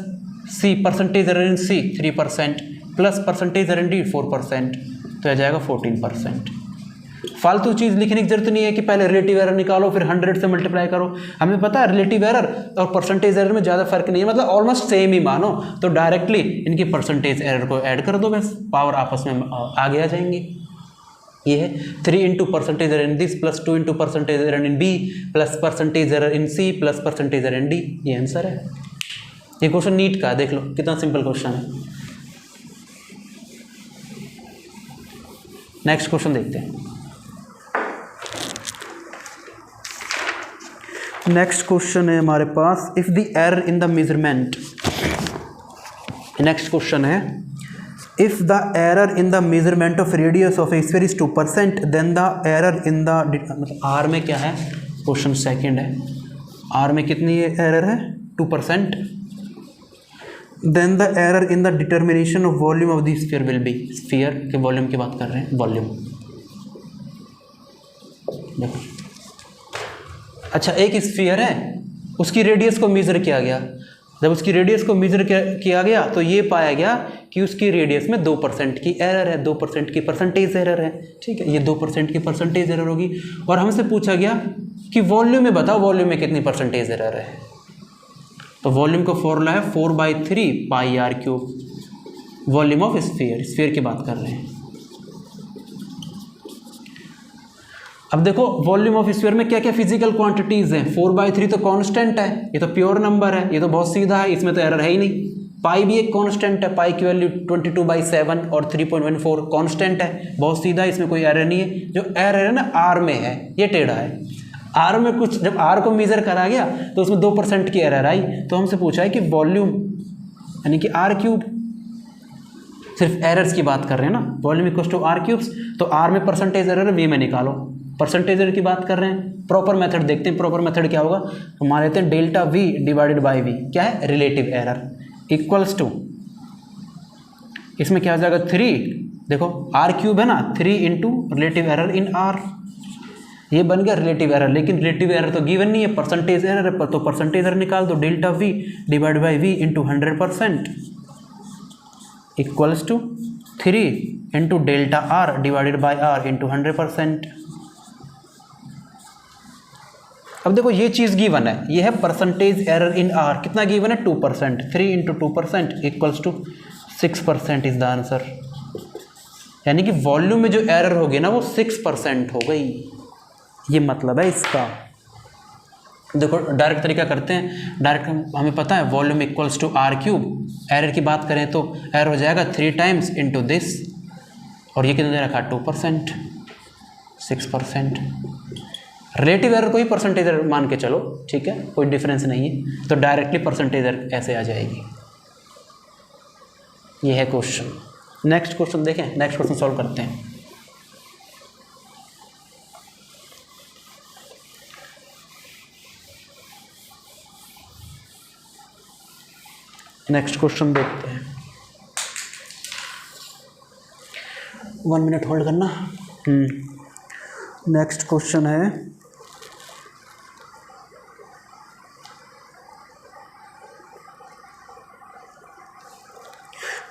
C percentage error in C 3% plus percentage error in D 4%, तो आ जाएगा 14%। फालतू चीज़ लिखने की जरूरत नहीं है कि पहले रिलेटिव एरर निकालो फिर 100 से मल्टीप्लाई करो। हमें पता है रिलेटिव एरर और परसेंटेज एरर में ज़्यादा फर्क नहीं है, मतलब ऑलमोस्ट सेम ही मानो, तो डायरेक्टली इनकी परसेंटेज एरर को ऐड कर दो, बस पावर आपस में आगे आ जाएंगी। ये है 3 into percentage error in this plus 2 into percentage error in B plus percentage error in C plus percentage error in D, ये आंसर है। ये क्वेश्चन नीट का है, देख लो कितना सिंपल क्वेश्चन है। नेक्स्ट क्वेश्चन देखते हैं। नेक्स्ट क्वेश्चन है हमारे पास, if the error in the measurement, next question है if the error in the measurement of radius of a sphere is 2% then the error in the, मतलब R में क्या है, क्वेश्चन सेकंड है, आर में कितनी एरर है 2%, then the error in the determination of volume of the sphere will be, sphere के volume की बात कर रहे हैं, वॉल्यूम। देखो अच्छा, एक स्फीयर है, उसकी रेडियस को मेज़र किया गया, जब उसकी रेडियस को मेज़र किया गया तो ये पाया गया कि उसकी रेडियस में 2% की एरर है, 2% की परसेंटेज एरर है, ठीक है, ये 2% की परसेंटेज एरर होगी। और हमसे पूछा गया कि वॉल्यूम में बताओ, वॉल्यूम में कितनी परसेंटेज एरर है, तो वॉल्यूम का फॉर्मूला है 4/3 pi R cube, volume of sphere, sphere की बात कर रहे हैं। अब देखो वॉल्यूम ऑफ स्फीयर में क्या क्या फिजिकल क्वांटिटीज हैं, 4/3 तो कांस्टेंट है, ये तो प्योर नंबर है, ये तो बहुत सीधा है, इसमें तो एरर है ही नहीं। पाई भी एक कांस्टेंट है, पाई की वैल्यू 22/7 और 3.14 कांस्टेंट है, बहुत सीधा है, इसमें कोई एरर नहीं है। जो एरर है ना आर में है, ये टेढ़ा है, आर में कुछ, जब आर को मेजर करा गया तो उसमें 2% की एरर आई, तो हमसे पूछा है कि वॉल्यूम यानी कि आर क्यूब, सिर्फ एरर्स की बात कर रहे हैं ना, volume equal to R cubes, तो आर में परसेंटेज एरर वी में निकालो, परसेंटेज एरर की बात कर रहे हैं। प्रॉपर मेथड देखते हैं, प्रॉपर मेथड क्या होगा, तो मान लेते हैं delta V divided by V, क्या है रिलेटिव एरर, इक्वल्स टू, इसमें क्या हो जाएगा 3, देखो आर क्यूब है ना, 3 into relative error in are, ये बन गया रिलेटिव एरर। लेकिन रिलेटिव एरर तो गिवन नहीं है, परसेंटेज एरर है, तो परसेंटेज एरर निकाल दो, delta V divide by V into 100% equals to 3 into delta R divided by R into 100%। अब देखो ये चीज़ गिवन है, ये है परसेंटेज एरर इन आर, कितना गिवन है 2%, 3 into 2% equals to 6% is the answer. यानी कि वॉल्यूम में जो एरर होगी ना वो 6% हो गई, ये मतलब है इसका। देखो डायरेक्ट तरीका करते हैं, डायरेक्ट हमें पता है volume equals to R cube, error की बात करें तो एरर हो जाएगा 3 टाइम्स इंटू दिस, और ये कितना दे रखा 2%, 6%। रिलेटिव एरर को ही परसेंटेज एरर मान के चलो, ठीक है, कोई डिफरेंस नहीं है, तो डायरेक्टली परसेंटेज एरर ऐसे आ जाएगी। ये है क्वेश्चन। नेक्स्ट क्वेश्चन देखें, नेक्स्ट क्वेश्चन सॉल्व करते हैं। नेक्स्ट क्वेश्चन देखते हैं, 1 मिनट होल्ड करना। नेक्स्ट क्वेश्चन है,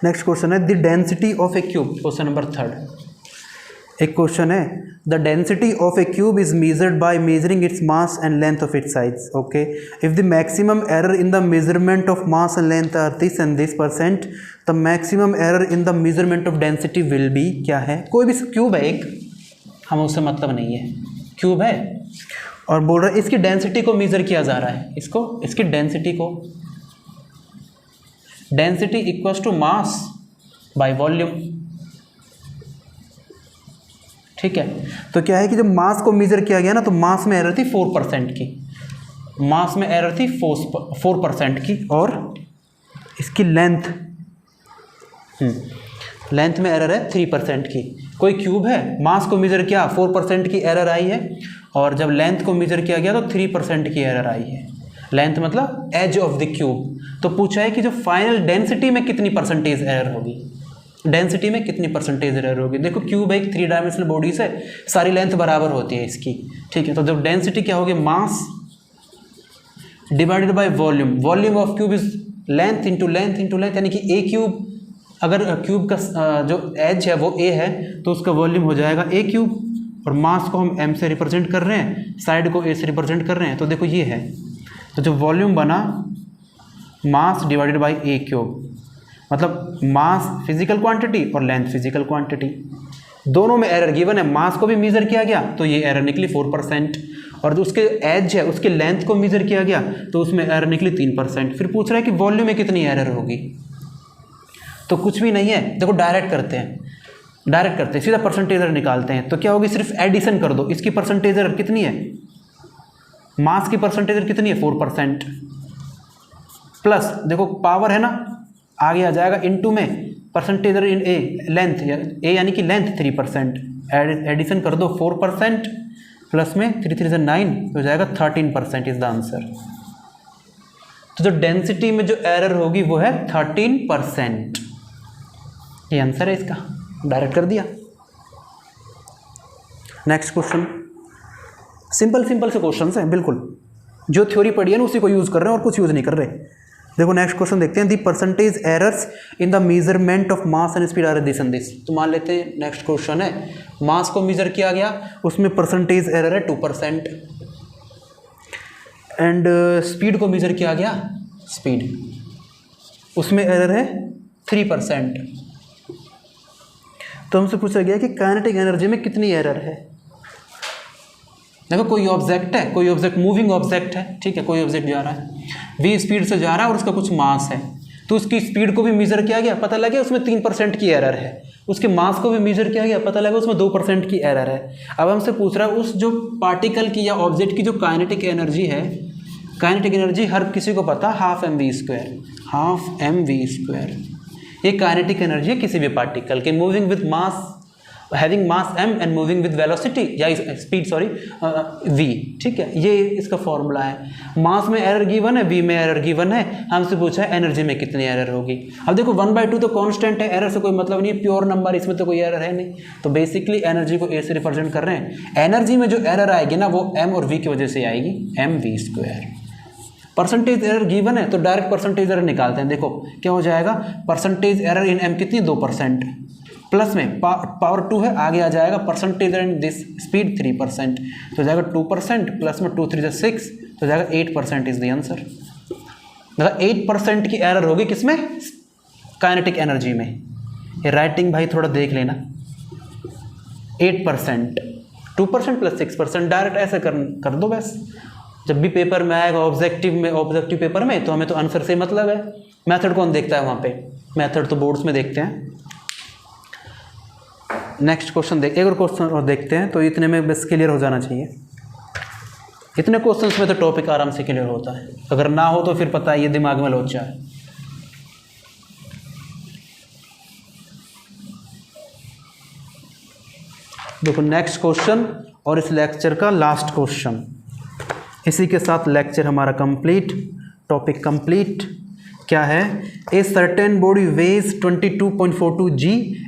नेक्स्ट क्वेश्चन है the density of a cube, question number 3, एक क्वेश्चन है, the density of a cube is measured by measuring its mass and length of its size. Okay, if the maximum error in the measurement of mass and length are this and this %, the maximum error in the measurement of density will B. क्या है? कोई भी cube है एक, हमें उससे मतलब नहीं है, क्यूब है और बोल रहा है इसकी डेंसिटी को मेजर किया जा रहा है, इसकी डेंसिटी को, density equals to mass by volume. ठीक है, तो क्या है कि जब मास को मेजर किया गया ना, तो मास में एरर थी 4% की, मास में एरर थी 4% की, और इसकी लेंथ में एरर है 3% की. कोई क्यूब है, मास को मेजर किया 4% की एरर आई है, और जब लेंथ को मेजर किया गया तो 3% की एरर आई है. लेंथ मतलब एज ऑफ द क्यूब. तो पूछा है कि जो फाइनल डेंसिटी में कितनी परसेंटेज एरर होगी, डेंसिटी में कितनी परसेंटेज एरर होगी. देखो क्यूब एक 3 डायमेंशनल बॉडी से सारी लेंथ बराबर होती है इसकी. ठीक है, तो जब डेंसिटी क्या होगी, mass divided by volume. Volume of cube is length into length into length, यानी कि ए क्यूब, अगर क्यूब का जो एज है वो ए है तो उसका वॉल्यूम हो जाएगा ए क्यूब, और मास को हम एम से रिप्रेजेंट कर रहे हैं, साइड को ए से रिप्रेजेंट कर रहे हैं. तो देखो ये है, तो जो वॉल्यूम बना mass divided by A cube, मतलब मास फिजिकल क्वांटिटी और लेंथ फिजिकल क्वांटिटी, दोनों में एरर गिवन है. मास को भी मेजर किया गया तो ये एरर निकली 4%, और जो उसके एज है उसके लेंथ को मेजर किया गया तो उसमें एरर निकली 3%. फिर पूछ रहा है कि वॉल्यूम में कितनी एरर होगी, तो कुछ भी नहीं है. देखो डायरेक्ट करते हैं, सीधा परसेंटेज एरर निकालते हैं. तो क्या होगी, सिर्फ एडिशन कर दो. इसकी परसेंटेज एरर कितनी है, मास की परसेंटेज एरर कितनी है 4%, प्लस देखो पावर है ना, आगे आ जाएगा इनटू में percentage error in A, length, A यानी कि लेंथ 3%, एडिशन कर दो 4% प्लस में 3 3 9, हो जाएगा 13% इज द आंसर. तो जो डेंसिटी में जो एरर होगी वो है 13%. ये आंसर है इसका, डायरेक्ट कर दिया. नेक्स्ट क्वेश्चन, सिंपल से क्वेश्चन हैं बिल्कुल, जो थ्योरी पढ़ी है ना उसी को यूज़ कर रहे हैं और कुछ यूज़ नहीं कर रहे. देखो नेक्स्ट क्वेश्चन देखते हैं, the percentage errors in the measurement of mass and speed are this and this. तो मान लेते हैं नेक्स्ट क्वेश्चन है, मास को मेजर किया गया, उसमें परसेंटेज एरर है 2%, एंड स्पीड को मेजर किया गया, स्पीड, उसमें एरर है 3%. तो हमसे पूछा गया कि काइनेटिक एनर्जी में कितनी एरर है. देखो कोई ऑब्जेक्ट है, कोई ऑब्जेक्ट मूविंग ऑब्जेक्ट है, ठीक है, कोई ऑब्जेक्ट जा रहा है v स्पीड से जा रहा है और उसका कुछ मास है, तो उसकी स्पीड को भी मेजर किया गया, पता लगे उसमें 3% की एरर है. उसके मास को भी मेजर किया गया, पता लगा उसमें 2% की एरर है. अब हमसे पूछ रहा है उस जो पार्टिकल की या ऑब्जेक्ट की जो काइनेटिक एनर्जी है, काइनेटिक एनर्जी हर किसी को पता, हाफ एम वी स्क्वायर. ये काइनेटिक एनर्जी है किसी भी पार्टिकल के, moving with mass, having mass m and moving with velocity या स्पीड v. ठीक है, ये इसका फॉर्मूला है. मास में एरर गिवन है, v में एरर गिवन है, हमसे पूछा है एनर्जी में कितनी एरर होगी. अब देखो 1/2 तो कांस्टेंट है, एरर से कोई मतलब नहीं है, प्योर नंबर, इसमें तो कोई एरर है नहीं. तो बेसिकली एनर्जी को a से रिप्रेजेंट कर रहे हैं. एनर्जी में जो एरर आएगी ना वो m और v की वजह से आएगी, mv². परसेंटेज एरर गिवन है तो डायरेक्ट परसेंटेज एरर निकालते हैं. देखो क्या हो जाएगा, परसेंटेज एरर इन m कितनी, 2%, प्लस में पावर 2 है, आगे आ जाएगा percentage error in this speed 3%, तो जाएगा 2% प्लस में 2 3 6, तो जाएगा 8% इज द आंसर. 8% की एरर होगी किसमें, काइनेटिक एनर्जी में. ये राइटिंग भाई थोड़ा देख लेना, 8%, 2% प्लस 6%, डायरेक्ट ऐसे कर दो बस. जब भी पेपर में आएगा ऑब्जेक्टिव पेपर में, तो हमें तो आंसर से मतलब है. मेथड कौन देखता है वहाँ पे, मेथड तो बोर्ड्स में देखते हैं. नेक्स्ट क्वेश्चन एक और क्वेश्चन और देखते हैं, तो इतने में बस क्लियर हो जाना चाहिए. इतने क्वेश्चंस में तो टॉपिक आराम से क्लियर होता है, अगर ना हो तो फिर पता है ये दिमाग में लोचा है. देखो नेक्स्ट क्वेश्चन और इस लेक्चर का लास्ट क्वेश्चन, इसी के साथ लेक्चर हमारा कंप्लीट, टॉपिक कंप्लीट. क्या है, a certain body weighs 22.42 g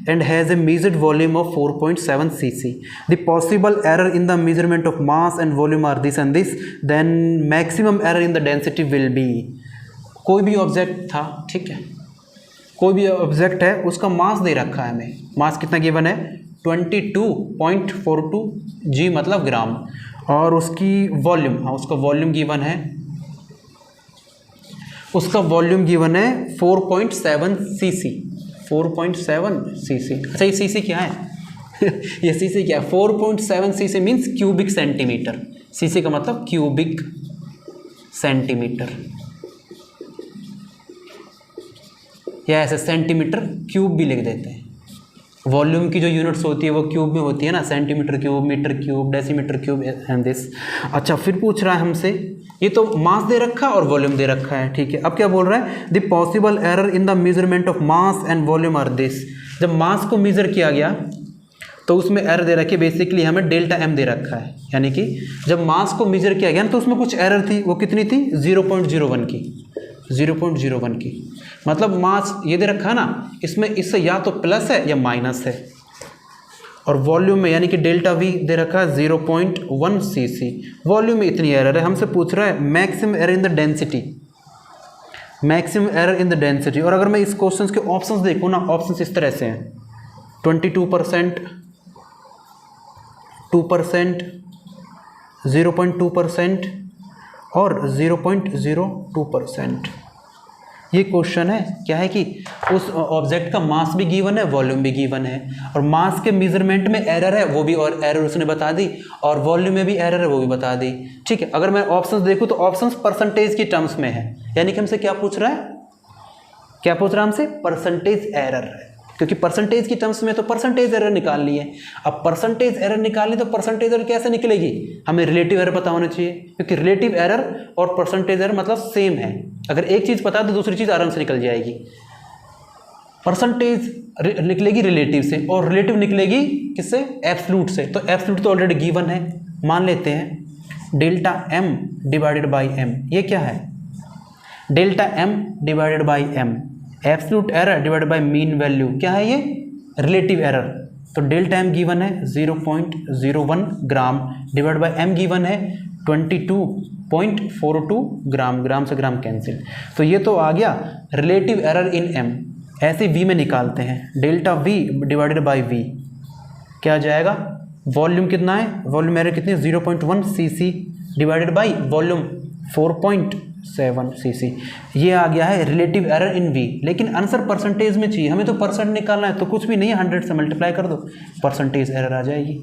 and has a measured volume of 4.7 cc. The possible error in the measurement of mass and volume are this and this, then maximum error in the density will be. कोई भी object था, ठीक है, कोई भी object है, उसका मास दे रखा है हमें. मास कितना गिवन है, 22.42 जी मतलब ग्राम, और उसकी वॉल्यूम, हाँ उसका वॉल्यूम गिवन है, उसका वॉल्यूम गिवन है 4.7 cc, 4.7 cc। अच्छा ये cc क्या है ये cc क्या है? 4.7 cc means cubic centimetre. cc का मतलब क्यूबिक सेंटीमीटर, या ऐसे सेंटीमीटर क्यूब भी लिख देते हैं। वॉल्यूम की जो यूनिट्स होती है वो क्यूब में होती है ना, centimetre cube, metre cube, decimetre cube and this. अच्छा फिर पूछ रहा है हमसे, ये तो मास दे रखा और वॉल्यूम दे रखा है, ठीक है। अब क्या बोल रहा है, the possible error in the measurement of mass and volume are this. जब मास को मेजर किया गया तो उसमें एरर दे रखी है, बेसिकली हमें डेल्टा एम दे रखा है, यानी कि जब मास को मेजर किया गया ना तो उसमें कुछ एरर थी, वो कितनी थी 0.01 की, 0.01 की। मतलब मास ये दे रखा है ना, इसमें इससे या तो प्लस है या माइनस है, और वॉल्यूम में यानी कि डेल्टा वी दे रखा है 0.1 cc। वॉल्यूम में इतनी एरर है, हमसे पूछ रहा है maximum error in the density, maximum error in the density. और अगर मैं इस क्वेश्चन के ऑप्शंस देखूँ ना, ऑप्शंस इस तरह से हैं 22%, 2%, 0.2% और 0.02%। ये क्वेश्चन है क्या है कि उस ऑब्जेक्ट का मास भी गिवन है, वॉल्यूम भी गिवन है, और मास के मेजरमेंट में एरर है वो भी, और एरर उसने बता दी, और वॉल्यूम में भी एरर है वो भी बता दी, ठीक है। अगर मैं ऑप्शंस देखूँ तो ऑप्शंस परसेंटेज की टर्म्स में है, यानी कि हमसे क्या पूछ रहा है, क्या पूछ रहा है हमसे, परसेंटेज एरर है, क्योंकि परसेंटेज की टर्म्स में तो परसेंटेज एरर निकालनी है। अब परसेंटेज एरर निकालनी तो परसेंटेज एरर कैसे निकलेगी, हमें रिलेटिव एरर पता होना चाहिए, क्योंकि रिलेटिव एरर और परसेंटेज एरर मतलब सेम है। अगर एक चीज़ पता है तो दूसरी चीज़ आराम से निकल जाएगी। परसेंटेज निकलेगी रिलेटिव से, और रिलेटिव निकलेगी किससे, एब्सलूट से। तो एब्सलूट तो ऑलरेडी गिवन है, मान लेते हैं delta M divided by M. ये क्या है, delta M divided by M, absolute error divided by mean value, क्या है ये, रिलेटिव एरर। तो डेल्टा एम गिवन है 0.01 gram divide by M given है 22.42 ग्राम, ग्राम से ग्राम कैंसिल। तो ये तो आ गया रिलेटिव एरर इन एम। ऐसे वी में निकालते हैं, delta V divided by V क्या आ जाएगा, वॉल्यूम कितना है, वॉल्यूम एरर कितनी है 0.1 cc divided by volume 4.7 cc। ये आ गया है रिलेटिव एरर इन वी। लेकिन आंसर परसेंटेज में चाहिए, हमें तो परसेंट निकालना है, तो कुछ भी नहीं है, 100 से मल्टीप्लाई कर दो, परसेंटेज एरर आ जाएगी।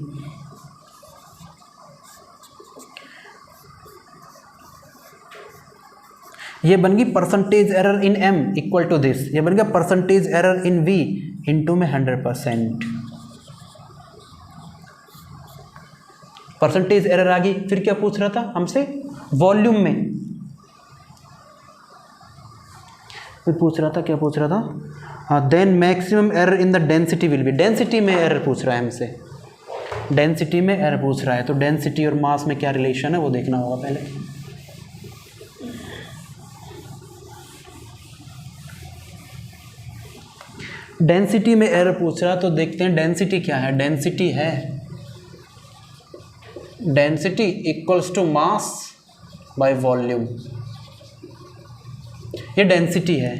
ये बन गई percentage error in M equal to this, ये बन गया percentage error in V into में 100%। परसेंटेज एरर आ गई। फिर क्या पूछ रहा था हमसे, वॉल्यूम में फिर पूछ रहा था, क्या पूछ रहा था, then maximum error in the density will be. Density में एरर पूछ रहा है हमसे, डेंसिटी में एरर पूछ रहा है, तो डेंसिटी और मास में क्या रिलेशन है वो देखना होगा पहले। डेंसिटी में एरर पूछ रहा, तो देखते हैं डेंसिटी क्या है। डेंसिटी है, density equals to mass by volume, ये डेंसिटी है,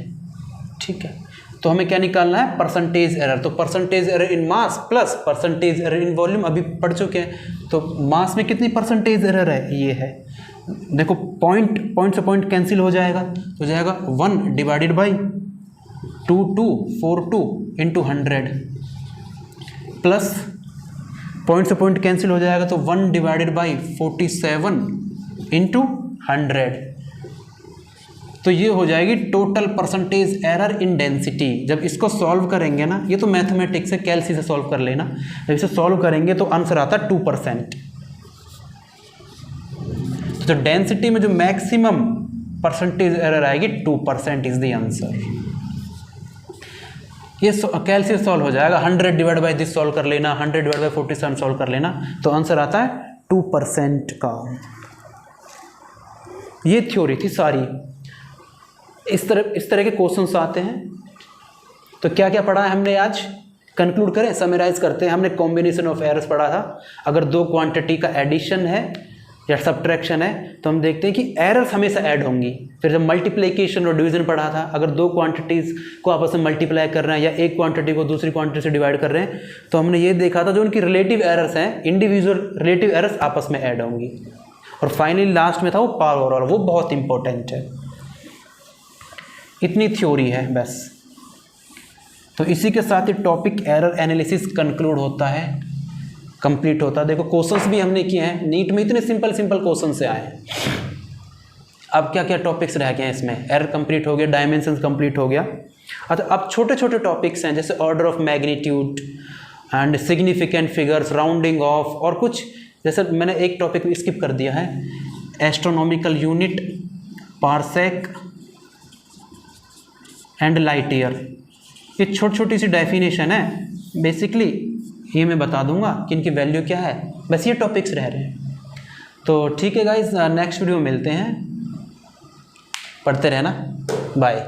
ठीक है। तो हमें क्या निकालना है, परसेंटेज एरर। तो percentage error in mass plus percentage error in volume अभी पढ़ चुके हैं। तो मास में कितनी परसेंटेज एरर है, ये है, देखो पॉइंट से पॉइंट कैंसिल हो जाएगा, तो जाएगा 1 divided by 2242 into 100 plus point से पॉइंट कैंसिल हो जाएगा, तो 1 डिवाइडेड बाई 47 इंटू 100। तो ये हो जाएगी टोटल परसेंटेज एरर इन डेंसिटी। जब इसको सॉल्व करेंगे ना, ये तो मैथमेटिक्स है, कैलसी से सॉल्व कर लेना, जब इसे सॉल्व करेंगे तो आंसर आता है 2%। तो डेंसिटी में जो मैक्सिमम परसेंटेज एरर आएगी 2% इज द आंसर। ये कैलसी से सॉल्व हो जाएगा, 100 डिवाइड बाई दिस सॉल्व कर लेना, 100 डिवाइड बाई 47 सॉल्व कर लेना, तो आंसर आता है 2% का। ये थ्योरी थी सारी। इस तरह के क्वेश्चंस आते हैं। तो क्या क्या पढ़ा है हमने आज, कंक्लूड करें, समराइज करते हैं। हमने कॉम्बिनेशन ऑफ एरर्स पढ़ा था। अगर दो क्वांटिटी का एडिशन है या सब्ट्रैक्शन है तो हम देखते हैं कि एरर्स हमेशा ऐड होंगी। फिर जब मल्टीप्लिकेशन और डिवीजन पढ़ा था, अगर दो क्वांटिटीज़ को आपस में मल्टीप्लाई कर रहे हैं या एक क्वांटिटी को दूसरी क्वांटिटी से डिवाइड कर रहे हैं, तो हमने ये देखा था जो उनकी रिलेटिव एरर्स हैं, इंडिविजुअल रिलेटिव एरर्स आपस में ऐड होंगी। और फाइनली लास्ट में था वो पावर ओवरऑल, वो बहुत इंपॉर्टेंट है। इतनी थ्योरी है बस। तो इसी के साथ ही टॉपिक एरर एनालिसिस कंक्लूड होता है, कंप्लीट होता है। देखो क्वेश्चंस भी हमने किए हैं, नीट में इतने सिंपल सिंपल क्वेश्चन से आए हैं। अब क्या क्या टॉपिक्स रह गए हैं इसमें, एरर कंप्लीट हो गया, डायमेंशंस कंप्लीट हो गया। अच्छा अब छोटे छोटे टॉपिक्स हैं जैसे order of magnitude and significant figures, rounding off, और कुछ जैसे मैंने एक टॉपिक स्किप कर दिया है, astronomical unit, parsec and light year. ये छोटी छोटी सी डेफिनेशन है, बेसिकली ये मैं बता दूंगा कि इनकी वैल्यू क्या है, बस ये टॉपिक्स रह रहे हैं। तो ठीक है गाइज, नेक्स्ट वीडियो में मिलते हैं, पढ़ते रहना, बाय।